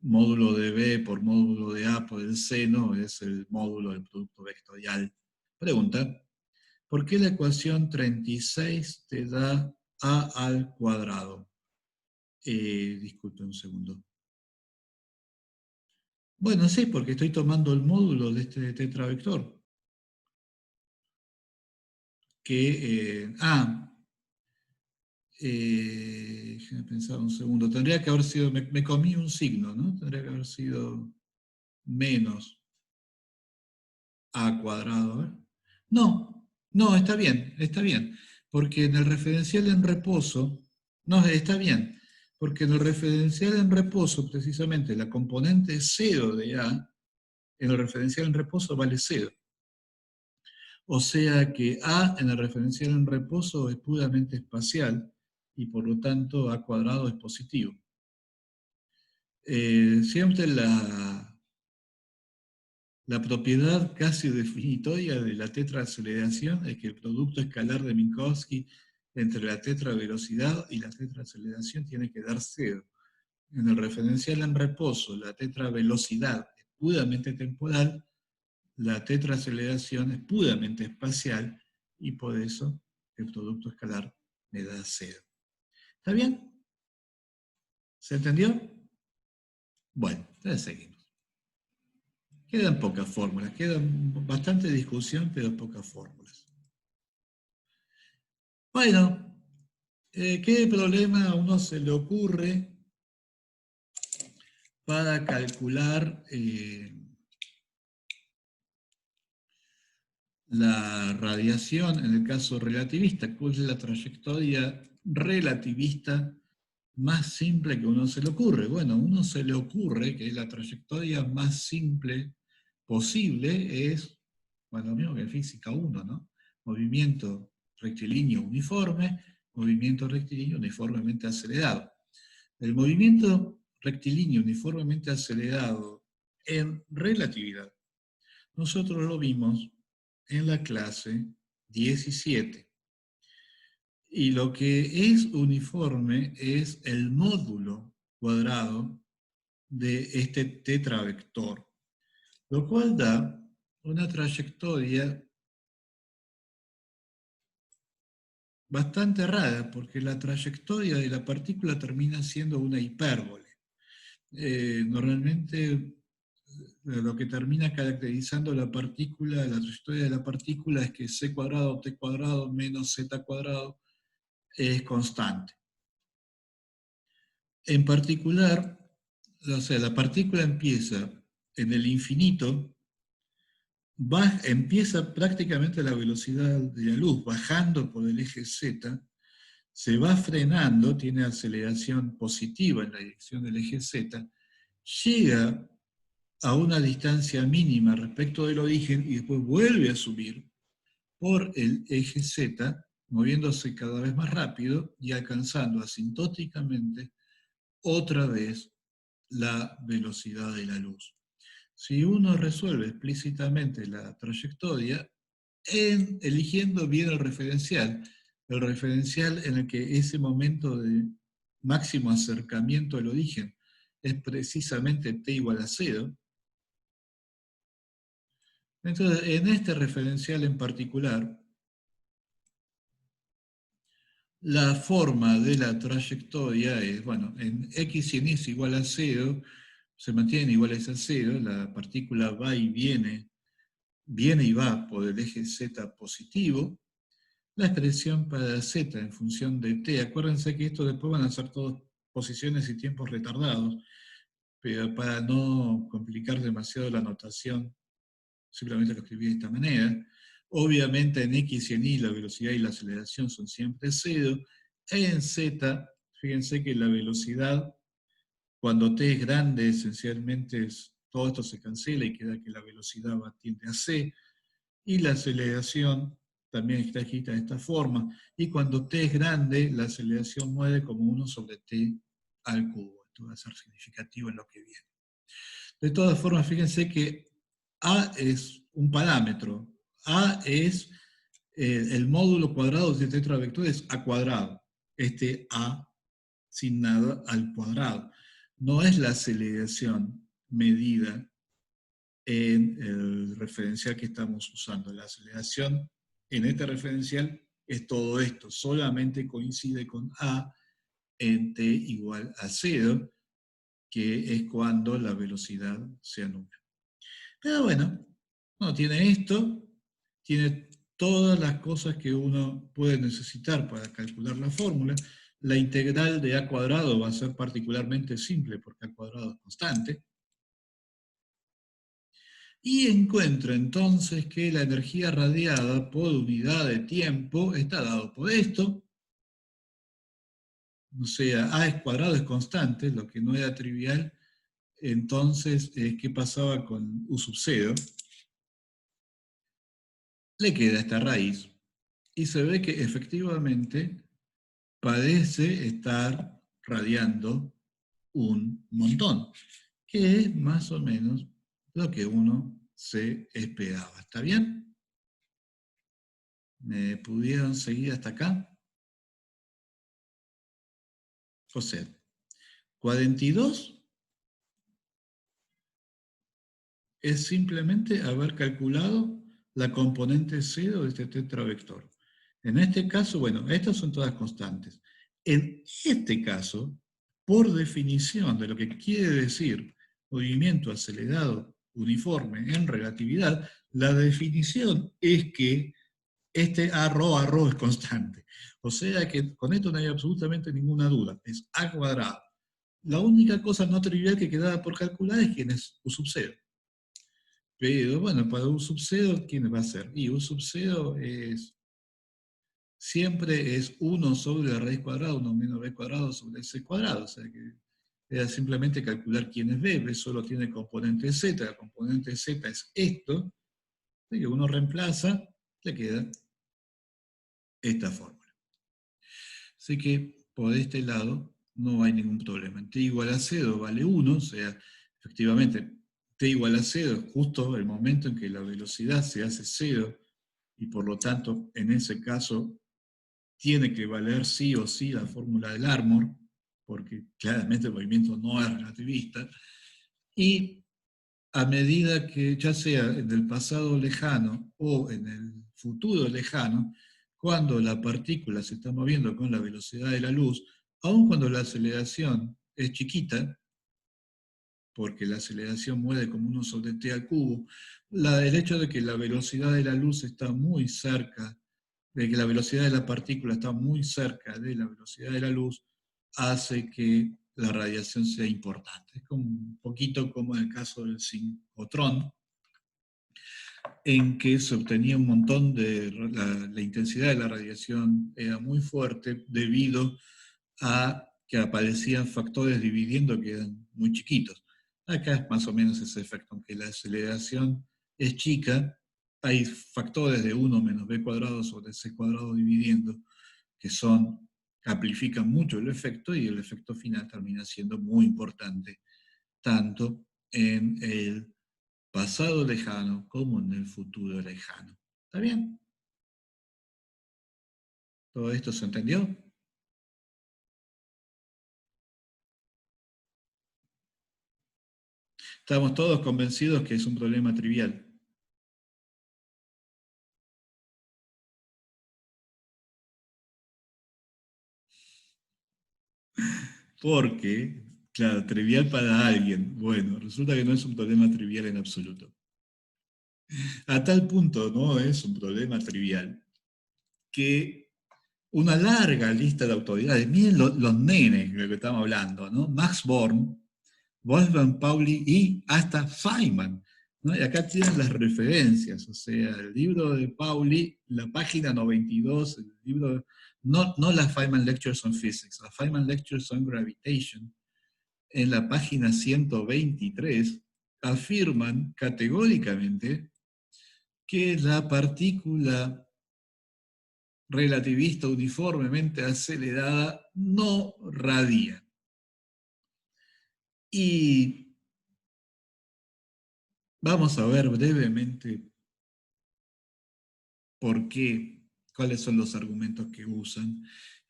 módulo de B por módulo de A por el seno es el módulo del producto vectorial. Pregunta: ¿por qué la ecuación 36 te da A al cuadrado? Disculpe un segundo. Bueno, sí, porque estoy tomando el módulo de este tetravector. Déjame pensar un segundo. Tendría que haber sido, me comí un signo, ¿no? Tendría que haber sido menos A cuadrado. A ver. No, no, está bien, está bien. Porque en el referencial en reposo, no, está bien. Porque en el referencial en reposo, precisamente, la componente 0 de A, en el referencial en reposo vale 0. O sea que A en el referencial en reposo es puramente espacial, y por lo tanto A cuadrado es positivo. Siempre la propiedad casi definitoria de la tetraaceleración es que el producto escalar de Minkowski entre la tetravelocidad y la tetraaceleración tiene que dar 0. En el referencial en reposo, la tetravelocidad es puramente temporal, la tetraaceleración es puramente espacial, y por eso el producto escalar me da 0. ¿Está bien? ¿Se entendió? Bueno, entonces seguimos. Quedan pocas fórmulas, quedan bastante discusión, pero pocas fórmulas. Bueno, ¿qué problema a uno se le ocurre para calcular la radiación en el caso relativista? ¿Cuál es la trayectoria relativista más simple que uno se le ocurre? Bueno, a uno se le ocurre que la trayectoria más simple posible es, bueno, lo mismo que en física 1, ¿no? Movimiento rectilíneo uniforme, movimiento rectilíneo uniformemente acelerado. El movimiento rectilíneo uniformemente acelerado en relatividad, nosotros lo vimos en la clase 17. Y lo que es uniforme es el módulo cuadrado de este tetravector, lo cual da una trayectoria bastante rara, porque la trayectoria de la partícula termina siendo una hipérbole. Normalmente lo que termina caracterizando la partícula, la trayectoria de la partícula es que c cuadrado, t cuadrado menos z cuadrado es constante. En particular, o sea, la partícula empieza en el infinito, empieza prácticamente a la velocidad de la luz, bajando por el eje z, se va frenando, tiene aceleración positiva en la dirección del eje z, llega a una distancia mínima respecto del origen y después vuelve a subir por el eje z, moviéndose cada vez más rápido y alcanzando asintóticamente otra vez la velocidad de la luz. Si uno resuelve explícitamente la trayectoria, eligiendo bien el referencial en el que ese momento de máximo acercamiento al origen es precisamente t igual a 0, entonces en este referencial en particular, la forma de la trayectoria es, bueno, en x y en y es igual a 0, se mantienen iguales a 0, la partícula va y viene y va por el eje z positivo. La expresión para z en función de t, acuérdense que esto después van a ser todas posiciones y tiempos retardados, pero para no complicar demasiado la notación, simplemente lo escribí de esta manera. Obviamente en x y en y la velocidad y la aceleración son siempre 0. En z, fíjense que la velocidad, cuando t es grande, esencialmente todo esto se cancela y queda que la velocidad tiende a c. Y la aceleración también está escrita de esta forma. Y cuando t es grande, la aceleración muere como 1 sobre t al cubo. Esto va a ser significativo en lo que viene. De todas formas, fíjense que a es un parámetro. A es el módulo cuadrado de tetravector es a cuadrado. Este a sin nada al cuadrado. No es la aceleración medida en el referencial que estamos usando. La aceleración en este referencial es todo esto, solamente coincide con A en t igual a 0, que es cuando la velocidad se anula. Pero bueno, no tiene esto, tiene todas las cosas que uno puede necesitar para calcular la fórmula. La integral de a cuadrado va a ser particularmente simple porque a cuadrado es constante. Y encuentro entonces que la energía radiada por unidad de tiempo está dado por esto. O sea, a es cuadrado es constante, lo que no era trivial. Entonces, ¿qué pasaba con u sub 0? Le queda esta raíz. Y se ve que efectivamente parece estar radiando un montón, que es más o menos lo que uno se esperaba. ¿Está bien? ¿Me pudieron seguir hasta acá? O sea, 42 es simplemente haber calculado la componente cero de este tetravector. En este caso, bueno, estas son todas constantes. En este caso, por definición de lo que quiere decir movimiento acelerado uniforme en relatividad, la definición es que este a rho es constante. O sea que con esto no hay absolutamente ninguna duda, es a cuadrado. La única cosa no trivial que quedaba por calcular es quién es u sub 0. Pero bueno, para u sub 0, ¿quién va a ser? Y u sub 0 siempre es 1 sobre la raíz cuadrada, 1 menos b cuadrado sobre c cuadrado. O sea que era simplemente calcular quién es b. B solo tiene componente z, la componente z es esto. Así que uno reemplaza, le queda esta fórmula. Así que por este lado no hay ningún problema. En t igual a 0 vale 1, o sea, efectivamente, t igual a 0 es justo el momento en que la velocidad se hace 0, y por lo tanto, en ese caso, tiene que valer sí o sí la fórmula del Larmor, porque claramente el movimiento no es relativista, y a medida que, ya sea en el pasado lejano o en el futuro lejano, cuando la partícula se está moviendo con la velocidad de la luz, aun cuando la aceleración es chiquita, porque la aceleración mueve como 1 sobre t al cubo. El hecho de que la velocidad de la luz está muy cerca, de que la velocidad de la partícula está muy cerca de la velocidad de la luz, hace que la radiación sea importante. Es como un poquito como en el caso del sincotrón, en que se obtenía un montón de... La intensidad de la radiación era muy fuerte debido a que aparecían factores dividiendo que eran muy chiquitos. Acá es más o menos ese efecto, aunque la aceleración es chica, hay factores de 1 menos b cuadrado sobre c cuadrado dividiendo, que amplifican mucho el efecto, y el efecto final termina siendo muy importante, tanto en el pasado lejano como en el futuro lejano. ¿Está bien? ¿Todo esto se entendió? Estamos todos convencidos que es un problema trivial. Porque, claro, trivial para alguien. Bueno, resulta que no es un problema trivial en absoluto. A tal punto no es un problema trivial que una larga lista de autoridades, miren los nenes de lo que estamos hablando, ¿no? Max Born, Wolfgang Pauli y hasta Feynman, ¿no? Y acá tienen las referencias, o sea, el libro de Pauli, la página 92, el libro, no las Feynman Lectures on Physics, las Feynman Lectures on Gravitation, en la página 123, afirman categóricamente que la partícula relativista uniformemente acelerada no radia. Y vamos a ver brevemente por qué, cuáles son los argumentos que usan.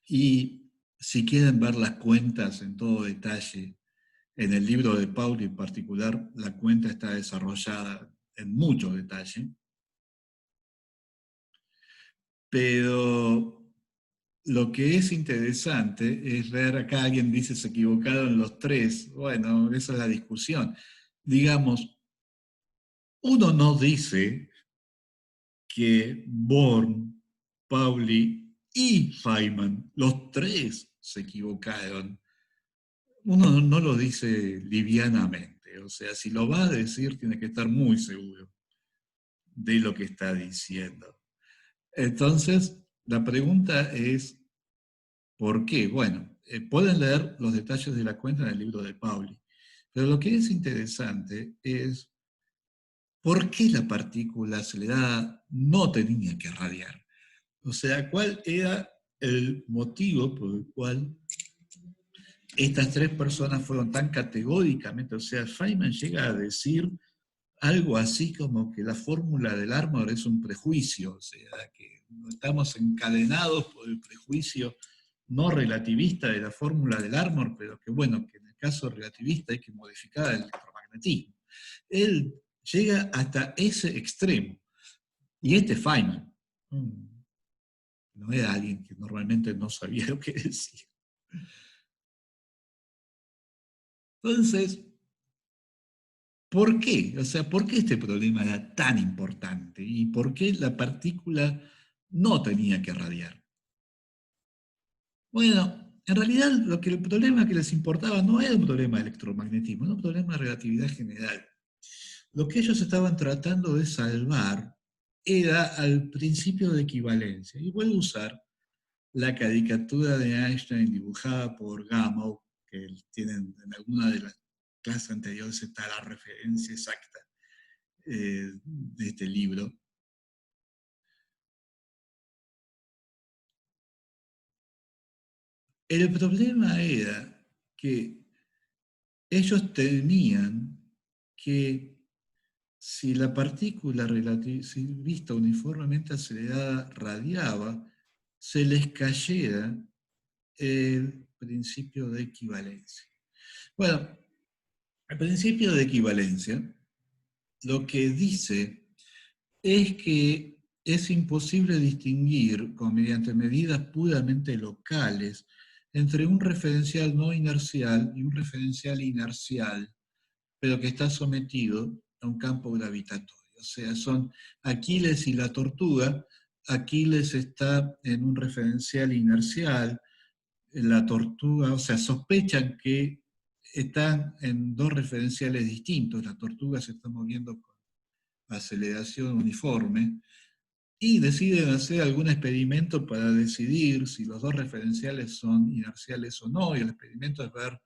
Y si quieren ver las cuentas en todo detalle, en el libro de Pauli en particular, la cuenta está desarrollada en mucho detalle. Pero lo que es interesante es ver, acá alguien dice se equivocaron los tres. Bueno, esa es la discusión. Digamos, uno no dice que Born, Pauli y Feynman, los tres se equivocaron. Uno no lo dice livianamente. O sea, si lo va a decir, tiene que estar muy seguro de lo que está diciendo. Entonces, la pregunta es, ¿por qué? Bueno, pueden leer los detalles de la cuenta en el libro de Pauli, pero lo que es interesante es por qué la partícula acelerada no tenía que radiar. O sea, ¿cuál era el motivo por el cual estas tres personas fueron tan categóricamente? O sea, Feynman llega a decir algo así como que la fórmula del Larmor es un prejuicio, o sea, que estamos encadenados por el prejuicio no relativista de la fórmula del Larmor, pero que bueno, que en el caso relativista hay que modificar el electromagnetismo. Él llega hasta ese extremo. Y este Feynman no era alguien que normalmente no sabía lo que decía. Entonces, ¿por qué? O sea, ¿por qué este problema era tan importante? ¿Y por qué la partícula no tenía que radiar? Bueno, en realidad el problema que les importaba no era un problema de electromagnetismo, era un problema de relatividad general. Lo que ellos estaban tratando de salvar era al principio de equivalencia. Y voy a usar la caricatura de Einstein dibujada por Gamow, que tienen en alguna de las clases anteriores está la referencia exacta de este libro. El problema era que ellos temían que si la partícula vista uniformemente acelerada radiaba, se les cayera el principio de equivalencia. Bueno, el principio de equivalencia lo que dice es que es imposible distinguir, mediante medidas puramente locales, entre un referencial no inercial y un referencial inercial pero que está sometido a un campo gravitatorio. O sea, son Aquiles y la tortuga. Aquiles está en un referencial inercial, la tortuga, o sea, sospechan que están en dos referenciales distintos. La tortuga se está moviendo con aceleración uniforme y deciden hacer algún experimento para decidir si los dos referenciales son inerciales o no, y el experimento es ver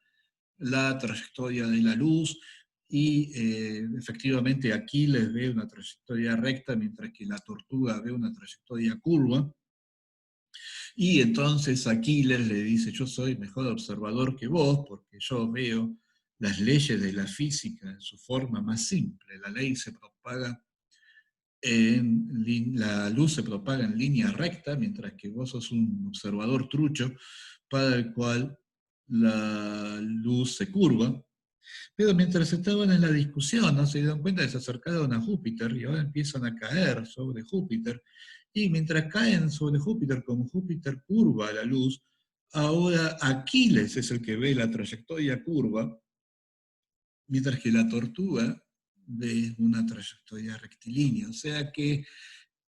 la trayectoria de la luz, y efectivamente Aquiles ve una trayectoria recta, mientras que la tortuga ve una trayectoria curva, y entonces Aquiles le dice: yo soy mejor observador que vos, porque yo veo las leyes de la física en su forma más simple. La ley se propaga la luz se propaga en línea recta, mientras que vos sos un observador trucho para el cual la luz se curva. Pero mientras estaban en la discusión, no se dieron cuenta que se acercaron a Júpiter y ahora empiezan a caer sobre Júpiter. Y mientras caen sobre Júpiter, como Júpiter curva la luz, ahora Aquiles es el que ve la trayectoria curva, mientras que la tortuga ve una trayectoria rectilínea. O sea que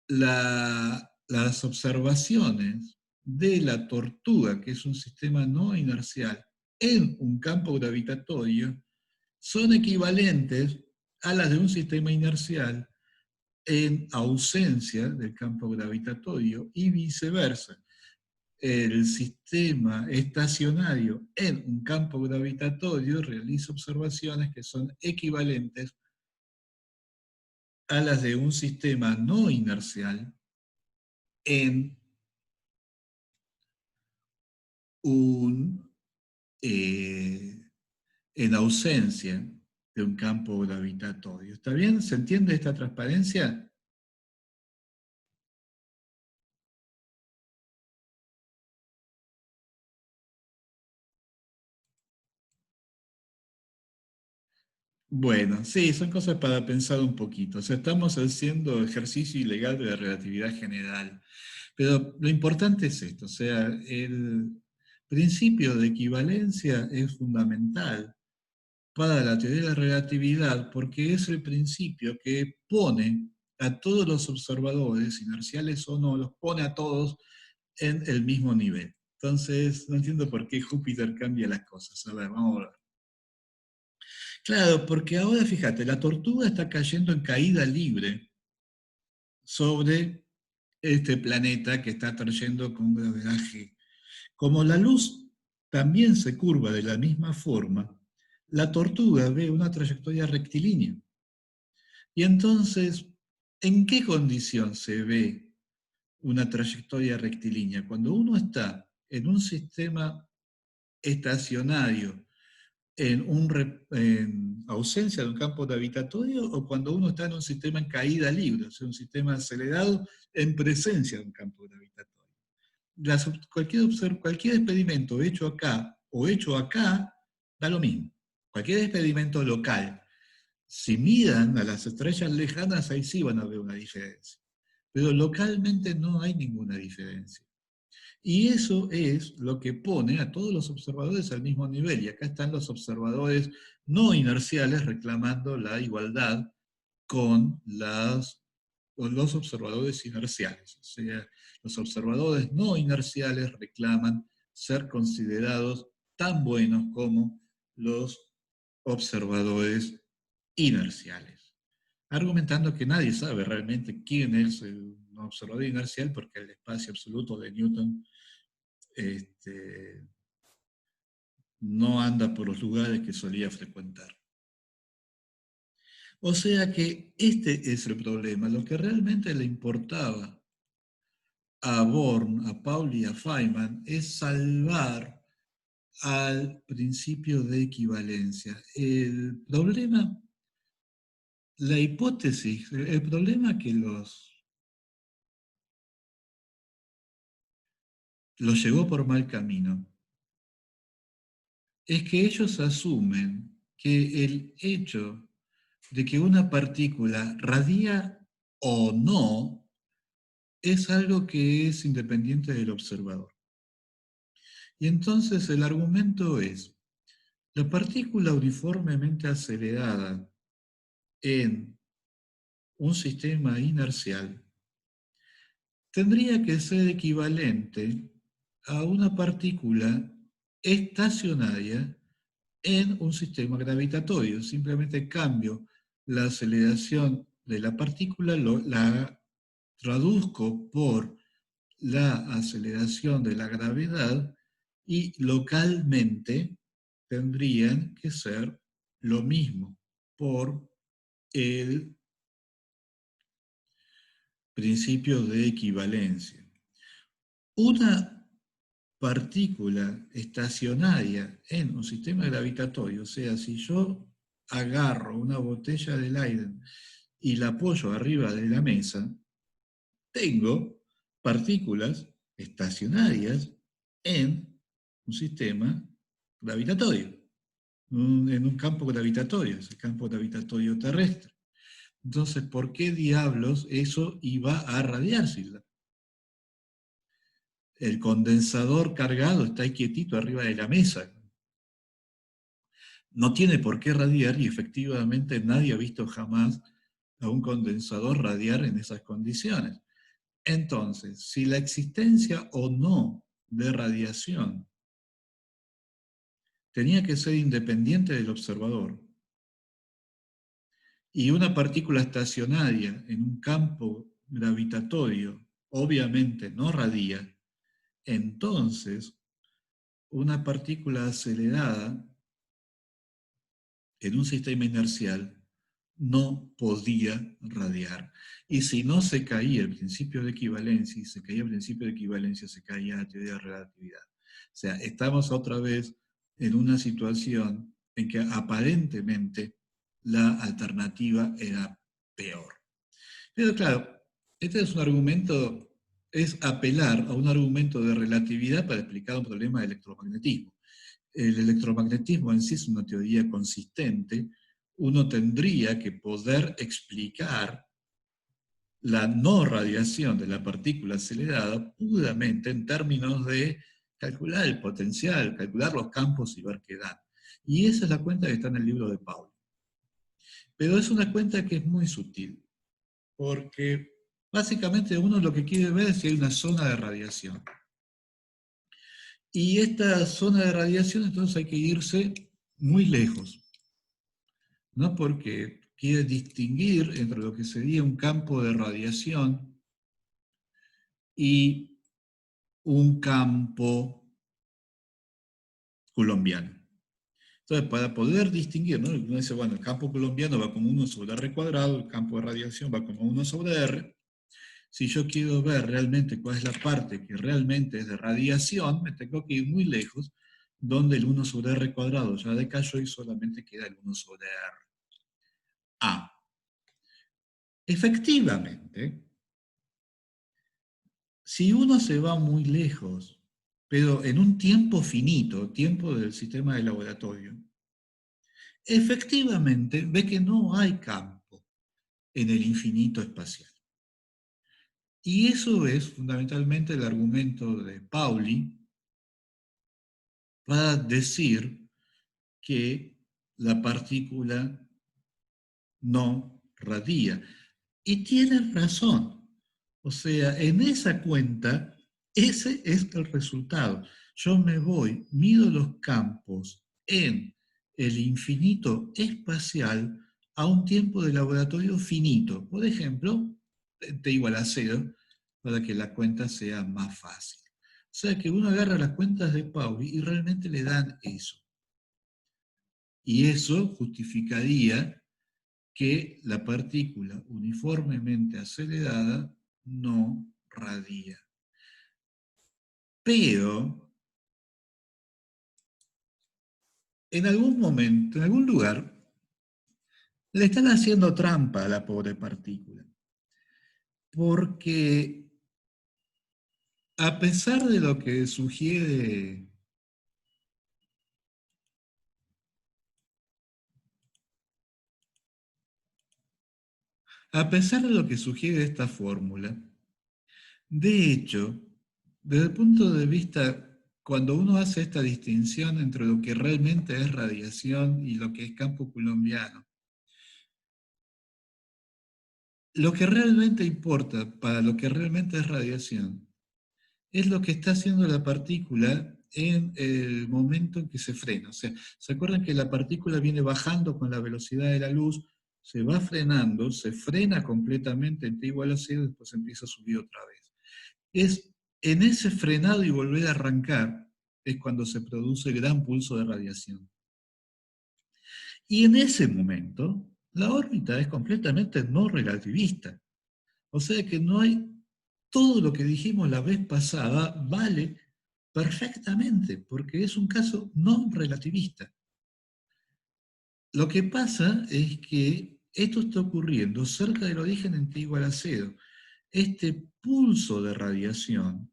las observaciones de la tortuga, que es un sistema no inercial, en un campo gravitatorio, son equivalentes a las de un sistema inercial en ausencia del campo gravitatorio, y viceversa. El sistema estacionario en un campo gravitatorio realiza observaciones que son equivalentes a las de un sistema no inercial en un eh, en ausencia de un campo gravitatorio. ¿Está bien? ¿Se entiende esta transparencia? Bueno, sí, son cosas para pensar un poquito. O sea, estamos haciendo ejercicio ilegal de la relatividad general. Pero lo importante es esto, o sea, el principio de equivalencia es fundamental para la teoría de la relatividad, porque es el principio que pone a todos los observadores, inerciales o no, los pone a todos en el mismo nivel. Entonces, no entiendo por qué Júpiter cambia las cosas. A ver, vamos a ver. Claro, porque ahora fíjate, la tortuga está cayendo en caída libre sobre este planeta que está trayendo con gravedad G. Como la luz también se curva de la misma forma, la tortuga ve una trayectoria rectilínea. Y entonces, ¿en qué condición se ve una trayectoria rectilínea? Cuando uno está en un sistema estacionario, en ausencia de un campo gravitatorio, o cuando uno está en un sistema en caída libre, o sea, un sistema acelerado en presencia de un campo gravitatorio. Cualquier experimento hecho acá o hecho acá da lo mismo. Cualquier experimento local, si miran a las estrellas lejanas, ahí sí van a ver una diferencia. Pero localmente no hay ninguna diferencia. Y eso es lo que pone a todos los observadores al mismo nivel. Y acá están los observadores no inerciales reclamando la igualdad con, con los observadores inerciales. O sea, los observadores no inerciales reclaman ser considerados tan buenos como los observadores inerciales, argumentando que nadie sabe realmente quién es un observador inercial, porque el espacio absoluto de Newton este, no anda por los lugares que solía frecuentar. O sea que este es el problema. Lo que realmente le importaba a Born, a Pauli y a Feynman es salvar al principio de equivalencia. El problema, la hipótesis, el problema que los llevó por mal camino es que ellos asumen que el hecho de que una partícula radia o no es algo que es independiente del observador. Y entonces el argumento es, La partícula uniformemente acelerada en un sistema inercial tendría que ser equivalente a una partícula estacionaria en un sistema gravitatorio. Simplemente cambio la aceleración de la partícula, la traduzco por la aceleración de la gravedad y localmente tendrían que ser lo mismo por el principio de equivalencia. Una partícula estacionaria en un sistema gravitatorio, o sea, si yo agarro una botella de Leiden y la apoyo arriba de la mesa, tengo partículas estacionarias en un sistema gravitatorio, en un campo gravitatorio, es el campo gravitatorio terrestre. Entonces, ¿por qué diablos eso iba a radiarse? El condensador cargado está ahí quietito arriba de la mesa. No tiene por qué radiar y efectivamente nadie ha visto jamás a un condensador radiar en esas condiciones. Entonces, si la existencia o no de radiación tenía que ser independiente del observador, y una partícula estacionaria en un campo gravitatorio obviamente no radia, entonces una partícula acelerada en un sistema inercial no podía radiar. Y si no se caía el principio de equivalencia, y se caía el principio de equivalencia, se caía la teoría de relatividad. O sea, estamos otra vez en una situación en que aparentemente la alternativa era peor. Pero claro, este es un argumento, es apelar a un argumento de relatividad para explicar un problema de electromagnetismo. El electromagnetismo en sí es una teoría consistente. Uno tendría que poder explicar la no radiación de la partícula acelerada puramente en términos de calcular el potencial, calcular los campos y ver qué dan. Y esa es la cuenta que está en el libro de Pauli. Pero es una cuenta que es muy sutil, porque básicamente uno lo que quiere ver es si hay una zona de radiación. Y esta zona de radiación entonces hay que irse muy lejos, ¿no? Porque quiere distinguir entre lo que sería un campo de radiación y un campo colombiano. Entonces, para poder distinguir, ¿no? Uno dice, bueno, el campo colombiano va como 1 sobre R cuadrado, el campo de radiación va como 1 sobre R. Si yo quiero ver realmente cuál es la parte que realmente es de radiación, me tengo que ir muy lejos, donde el 1 sobre R cuadrado ya decayó y solamente queda el 1 sobre R. Ah, efectivamente, si uno se va muy lejos, pero en un tiempo finito, tiempo del sistema de laboratorio, efectivamente ve que no hay campo en el infinito espacial. Y eso es fundamentalmente el argumento de Pauli para decir que la partícula no radia. Y tienen razón. O sea, en esa cuenta, ese es el resultado. Yo me voy, mido los campos en el infinito espacial a un tiempo de laboratorio finito. Por ejemplo, t igual a 0, para que la cuenta sea más fácil. O sea que uno agarra las cuentas de Pauli y realmente le dan eso. Y eso justificaría que la partícula uniformemente acelerada no radia. Pero en algún momento, en algún lugar, le están haciendo trampa a la pobre partícula. Porque a pesar de lo que sugiere esta fórmula, de hecho, desde el punto de vista cuando uno hace esta distinción entre lo que realmente es radiación y lo que es campo coulombiano, lo que realmente importa para lo que realmente es radiación es lo que está haciendo la partícula en el momento en que se frena. O sea, ¿se acuerdan que la partícula viene bajando con la velocidad de la luz, se va frenando, se frena completamente en t igual a 0 y después empieza a subir otra vez? Es en ese frenado y volver a arrancar es cuando se produce el gran pulso de radiación. Y en ese momento, la órbita es completamente no relativista. O sea que no hay, todo lo que dijimos la vez pasada vale perfectamente, porque es un caso no relativista. Lo que pasa es que esto está ocurriendo cerca del origen en t igual a 0. Este pulso de radiación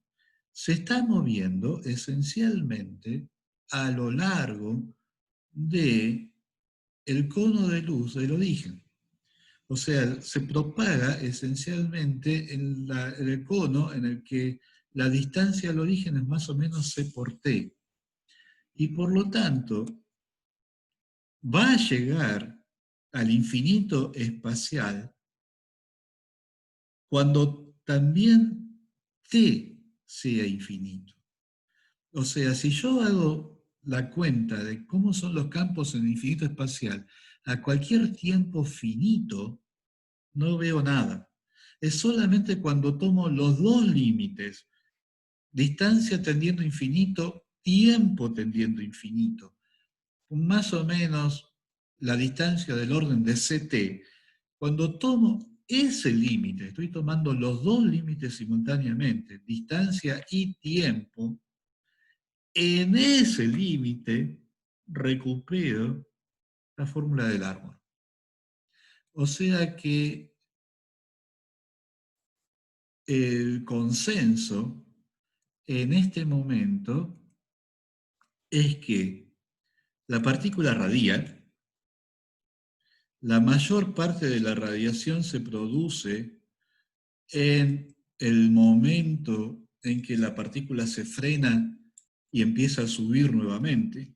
se está moviendo esencialmente a lo largo de el cono de luz del origen. O sea, se propaga esencialmente en el cono en el que la distancia al origen es más o menos c por t. Y por lo tanto, va a llegar al infinito espacial cuando también t sea infinito. O sea, si yo hago la cuenta de cómo son los campos en el infinito espacial a cualquier tiempo finito, no veo nada. Es solamente cuando tomo los dos límites, distancia tendiendo a infinito, tiempo tendiendo a infinito, más o menos la distancia del orden de ct, cuando tomo ese límite, estoy tomando los dos límites simultáneamente, distancia y tiempo, en ese límite recupero la fórmula del árbol. O sea que el consenso en este momento es que la partícula radial, la mayor parte de la radiación se produce en el momento en que la partícula se frena y empieza a subir nuevamente.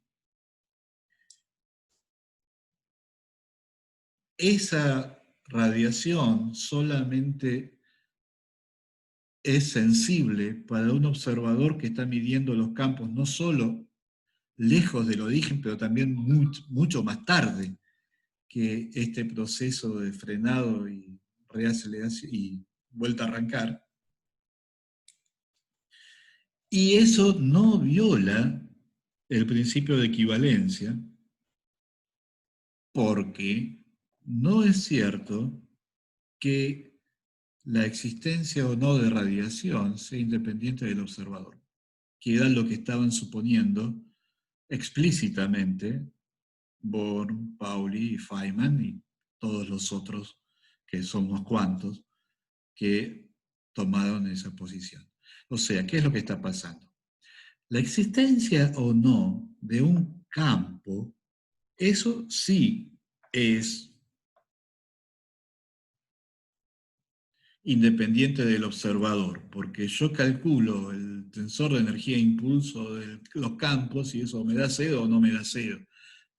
Esa radiación solamente es sensible para un observador que está midiendo los campos no solo lejos del origen, pero también mucho más tarde que este proceso de frenado y reaceleración y vuelta a arrancar. Y eso no viola el principio de equivalencia, porque no es cierto que la existencia o no de radiación sea independiente del observador, que era lo que estaban suponiendo explícitamente Born, Pauli y Feynman y todos los otros, que son unos cuantos, que tomaron esa posición. O sea, ¿qué es lo que está pasando? La existencia o no de un campo, eso sí es independiente del observador, porque yo calculo el tensor de energía e impulso de los campos y eso me da cero o no me da cero.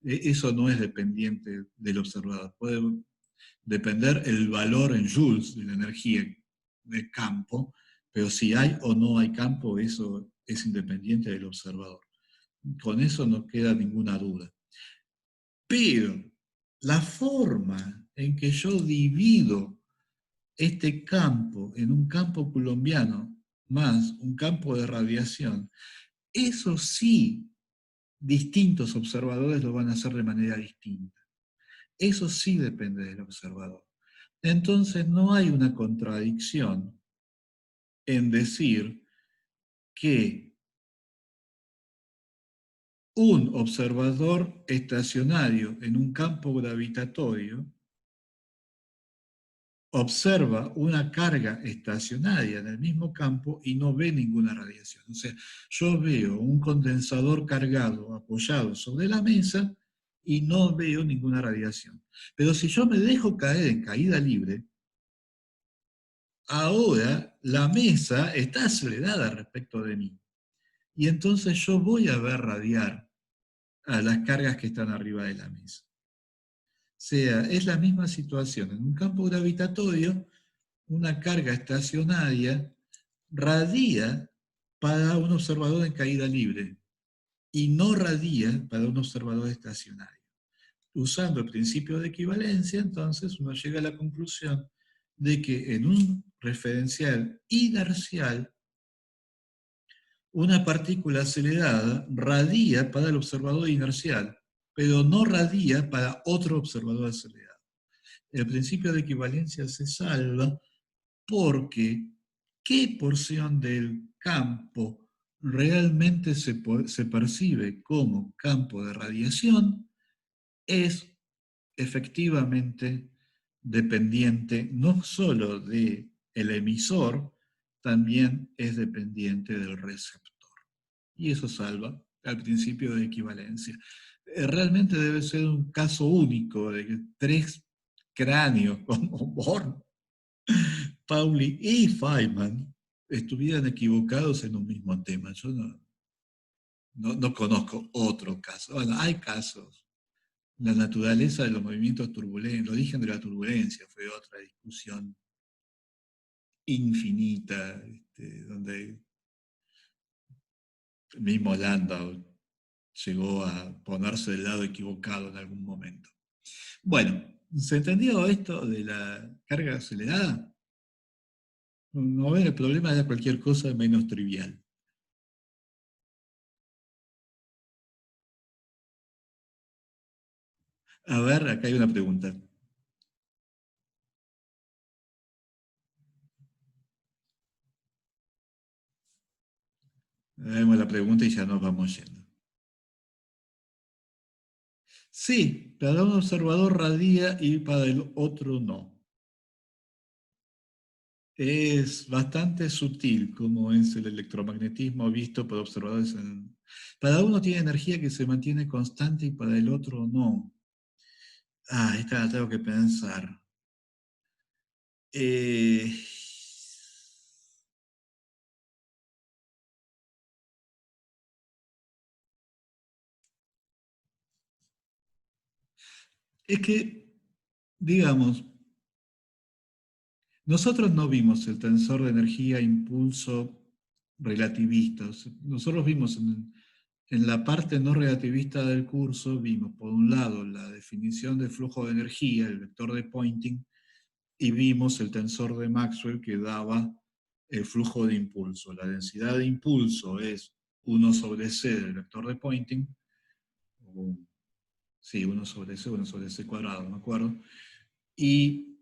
Eso no es dependiente del observador. Puede depender el valor en joules de la energía del campo, pero si hay o no hay campo, eso es independiente del observador. Con eso no queda ninguna duda. Pero la forma en que yo divido este campo en un campo coulombiano más un campo de radiación, eso sí, distintos observadores lo van a hacer de manera distinta. Eso sí depende del observador. Entonces no hay una contradicción en decir que un observador estacionario en un campo gravitatorio observa una carga estacionaria en el mismo campo y no ve ninguna radiación. O sea, yo veo un condensador cargado, apoyado sobre la mesa y no veo ninguna radiación. Pero si yo me dejo caer en caída libre, ahora la mesa está acelerada respecto de mí. y entonces yo voy a ver radiar a las cargas que están arriba de la mesa. O sea, es la misma situación. En un campo gravitatorio, una carga estacionaria radia para un observador en caída libre y no radia para un observador estacionario. Usando el principio de equivalencia, entonces uno llega a la conclusión de que en un referencial inercial, una partícula acelerada radia para el observador inercial, pero no radia para otro observador acelerado. El principio de equivalencia se salva porque ¿qué porción del campo realmente se percibe como campo de radiación? Es efectivamente dependiente no solo del emisor, también es dependiente del receptor. Y eso salva al principio de equivalencia. Realmente debe ser un caso único de que tres cráneos como Born, Pauli y Feynman estuvieran equivocados en un mismo tema. Yo no conozco otro caso. Bueno, hay casos. La naturaleza de los movimientos turbulentos, el origen de la turbulencia fue otra discusión infinita, donde el mismo Landau llegó a ponerse del lado equivocado en algún momento. Bueno, ¿se entendió esto de la carga acelerada? No ver, el problema era cualquier cosa menos trivial. A ver, acá hay una pregunta. Vemos la pregunta y ya nos vamos yendo. Sí, para un observador radia y para el otro no. Es bastante sutil como es el electromagnetismo visto por observadores. Para uno tiene energía que se mantiene constante y para el otro no. Esta la tengo que pensar. Eh, es que, digamos, nosotros no vimos el tensor de energía impulso relativista. Nosotros vimos en la parte no relativista del curso, vimos por un lado la definición del flujo de energía, el vector de Poynting, y vimos el tensor de Maxwell que daba el flujo de impulso. La densidad de impulso es 1 sobre c del vector de Poynting, sí, 1 sobre c cuadrado, no me acuerdo, y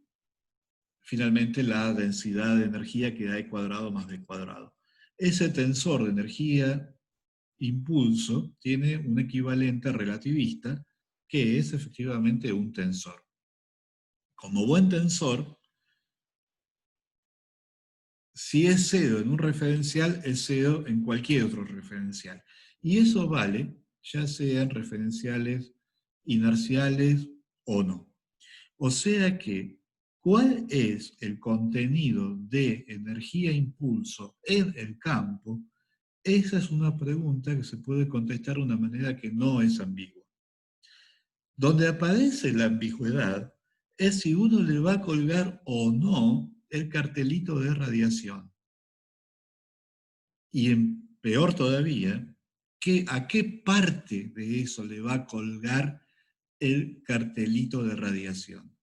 finalmente la densidad de energía que da E cuadrado más B cuadrado. Ese tensor de energía impulso tiene un equivalente relativista que es efectivamente un tensor. Como buen tensor, si es cero en un referencial, es cero en cualquier otro referencial. Y eso vale, ya sean referenciales inerciales o no. O sea que, ¿cuál es el contenido de energía-impulso en el campo? Esa es una pregunta que se puede contestar de una manera que no es ambigua. Donde aparece la ambigüedad es si uno le va a colgar o no el cartelito de radiación. Y peor todavía, ¿a qué parte de eso le va a colgar el cartelito de radiación?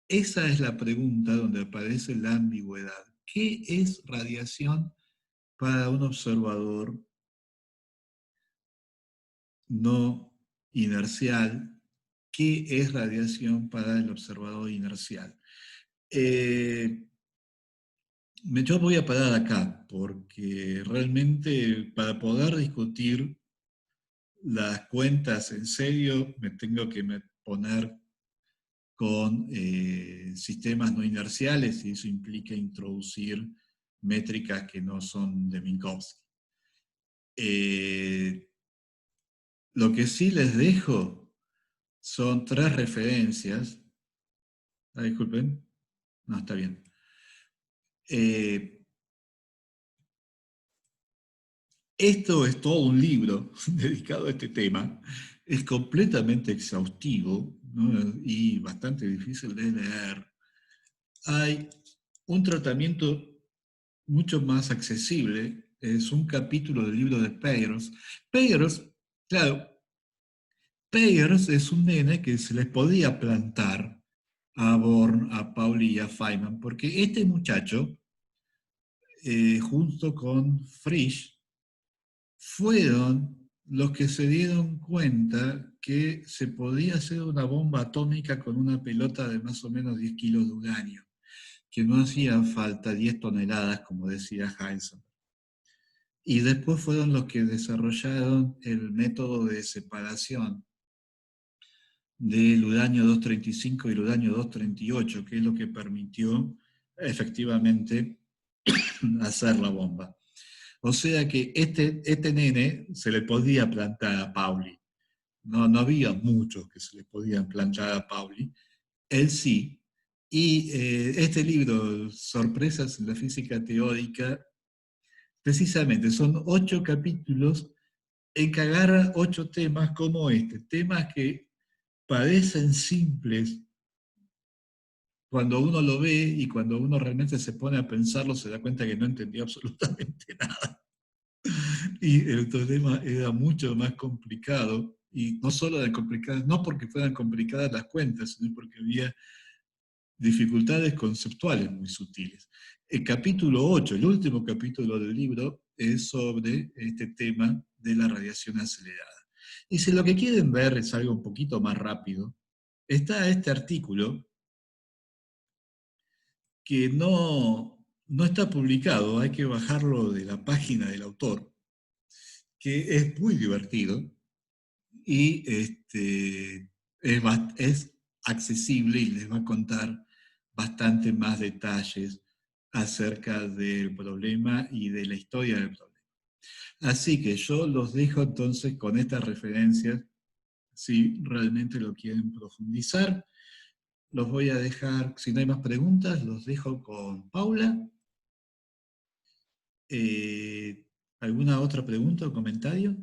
Esa es la pregunta donde aparece la ambigüedad. ¿Qué es radiación para un observador no inercial? ¿Qué es radiación para el observador inercial? Yo voy a parar acá, porque realmente para poder discutir las cuentas en serio me tengo que poner con sistemas no inerciales y eso implica introducir métricas que no son de Minkowski. Lo que sí les dejo son 3 referencias. Disculpen. No, está bien. Esto es todo un libro dedicado a este tema. Es completamente exhaustivo, ¿no? Y bastante difícil de leer. Hay un tratamiento mucho más accesible. Es un capítulo del libro de Peirce. Peirce, claro, Peirce es un nene que se les podía plantar a Born, a Pauli y a Feynman, porque este muchacho, junto con Frisch, fueron los que se dieron cuenta que se podía hacer una bomba atómica con una pelota de más o menos 10 kilos de uranio, que no hacían falta 10 toneladas, como decía Heisenberg. Y después fueron los que desarrollaron el método de separación del uranio 235 y el uranio 238, que es lo que permitió efectivamente hacer la bomba. O sea que este nene se le podía plantar a Pauli. No había muchos que se le podían plantar a Pauli. Él sí. Y este libro, Sorpresas en la física teórica, precisamente son 8 capítulos en que agarra 8 temas como este. Temas que parecen simples cuando uno lo ve y cuando uno realmente se pone a pensarlo se da cuenta que no entendió absolutamente nada. Y el problema era mucho más complicado, y no solo de complicadas, no porque fueran complicadas las cuentas, sino porque había dificultades conceptuales muy sutiles. El capítulo 8, el último capítulo del libro, es sobre este tema de la radiación acelerada. Y si lo que quieren ver es algo un poquito más rápido, está este artículo que no está publicado, hay que bajarlo de la página del autor, que es muy divertido y es accesible y les va a contar bastante más detalles acerca del problema y de la historia del problema. Así que yo los dejo entonces con estas referencias, si realmente lo quieren profundizar. Los voy a dejar, si no hay más preguntas, los dejo con Paula. Eh, ¿Alguna otra pregunta o comentario?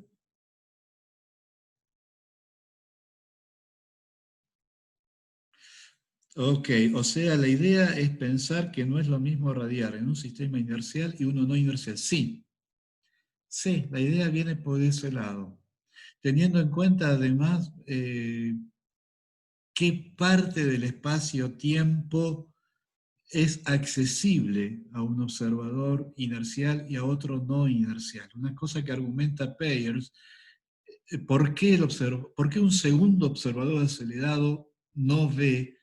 Ok, o sea, la idea es pensar que no es lo mismo radiar en un sistema inercial y uno no inercial. Sí, sí, la idea viene por ese lado. Teniendo en cuenta además qué parte del espacio-tiempo es accesible a un observador inercial y a otro no inercial. Una cosa que argumenta Peirce, ¿por qué un segundo observador acelerado no ve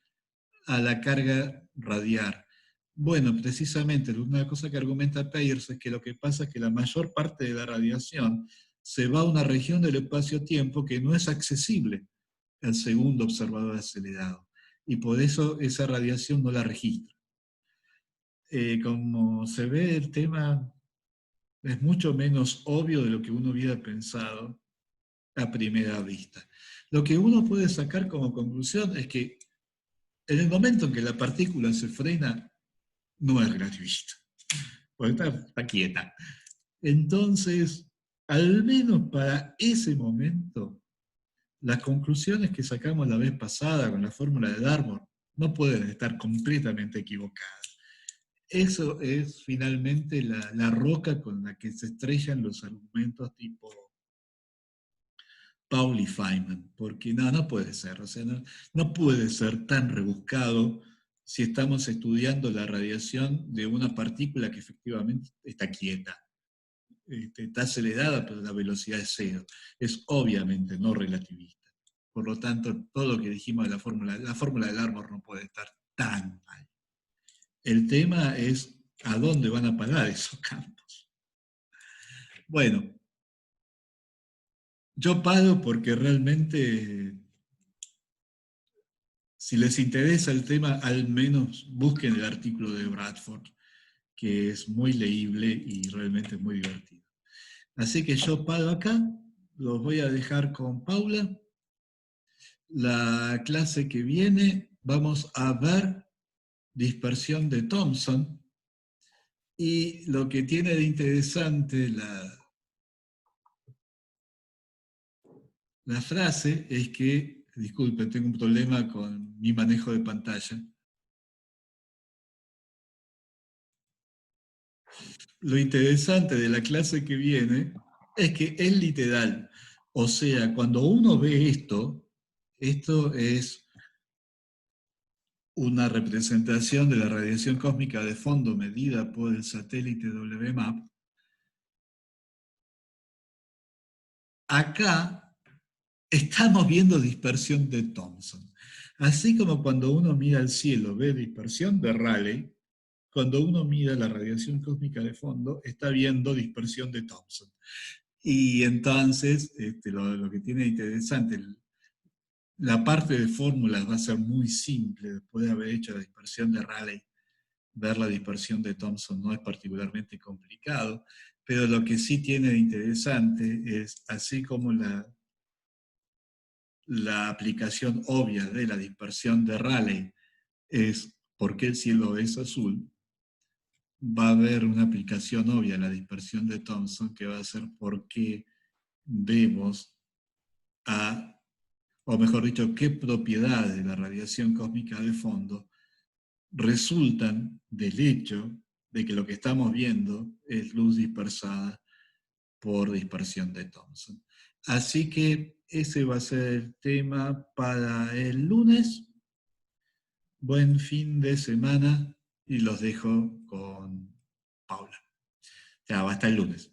a la carga radiar? Bueno, precisamente una cosa que argumenta Peirce es que lo que pasa es que la mayor parte de la radiación se va a una región del espacio-tiempo que no es accesible al segundo observador acelerado. Y por eso esa radiación no la registra. Como se ve, el tema es mucho menos obvio de lo que uno hubiera pensado a primera vista. Lo que uno puede sacar como conclusión es que en el momento en que la partícula se frena, no es relativista, porque está quieta. Entonces, al menos para ese momento, las conclusiones que sacamos la vez pasada con la fórmula de Darbour no pueden estar completamente equivocadas. Eso es finalmente la roca con la que se estrellan los argumentos tipo Paul y Feynman, porque no puede ser, o sea, no puede ser tan rebuscado si estamos estudiando la radiación de una partícula que efectivamente está quieta, está acelerada, pero la velocidad es cero. Es obviamente no relativista. Por lo tanto, todo lo que dijimos de la fórmula de Larmor no puede estar tan mal. El tema es a dónde van a parar esos campos. Bueno, yo paro porque realmente, si les interesa el tema, al menos busquen el artículo de Bradford, que es muy leíble y realmente muy divertido. Así que yo paro acá, los voy a dejar con Paula. La clase que viene vamos a ver dispersión de Thomson, y lo que tiene de interesante La frase es que, disculpen, tengo un problema con mi manejo de pantalla. Lo interesante de la clase que viene es que es literal. O sea, cuando uno ve esto, esto es una representación de la radiación cósmica de fondo medida por el satélite WMAP. Acá estamos viendo dispersión de Thomson. Así como cuando uno mira al cielo ve dispersión de Rayleigh, cuando uno mira la radiación cósmica de fondo está viendo dispersión de Thomson. Y entonces, lo que tiene interesante, la parte de fórmulas va a ser muy simple después de haber hecho la dispersión de Rayleigh. Ver la dispersión de Thomson no es particularmente complicado, pero lo que sí tiene de interesante es, así como la aplicación obvia de la dispersión de Rayleigh es por qué el cielo es azul, va a haber una aplicación obvia a la dispersión de Thomson que va a ser por qué vemos o mejor dicho, qué propiedades de la radiación cósmica de fondo resultan del hecho de que lo que estamos viendo es luz dispersada por dispersión de Thomson. Así que ese va a ser el tema para el lunes. Buen fin de semana y los dejo con Paula. Ya, hasta el lunes.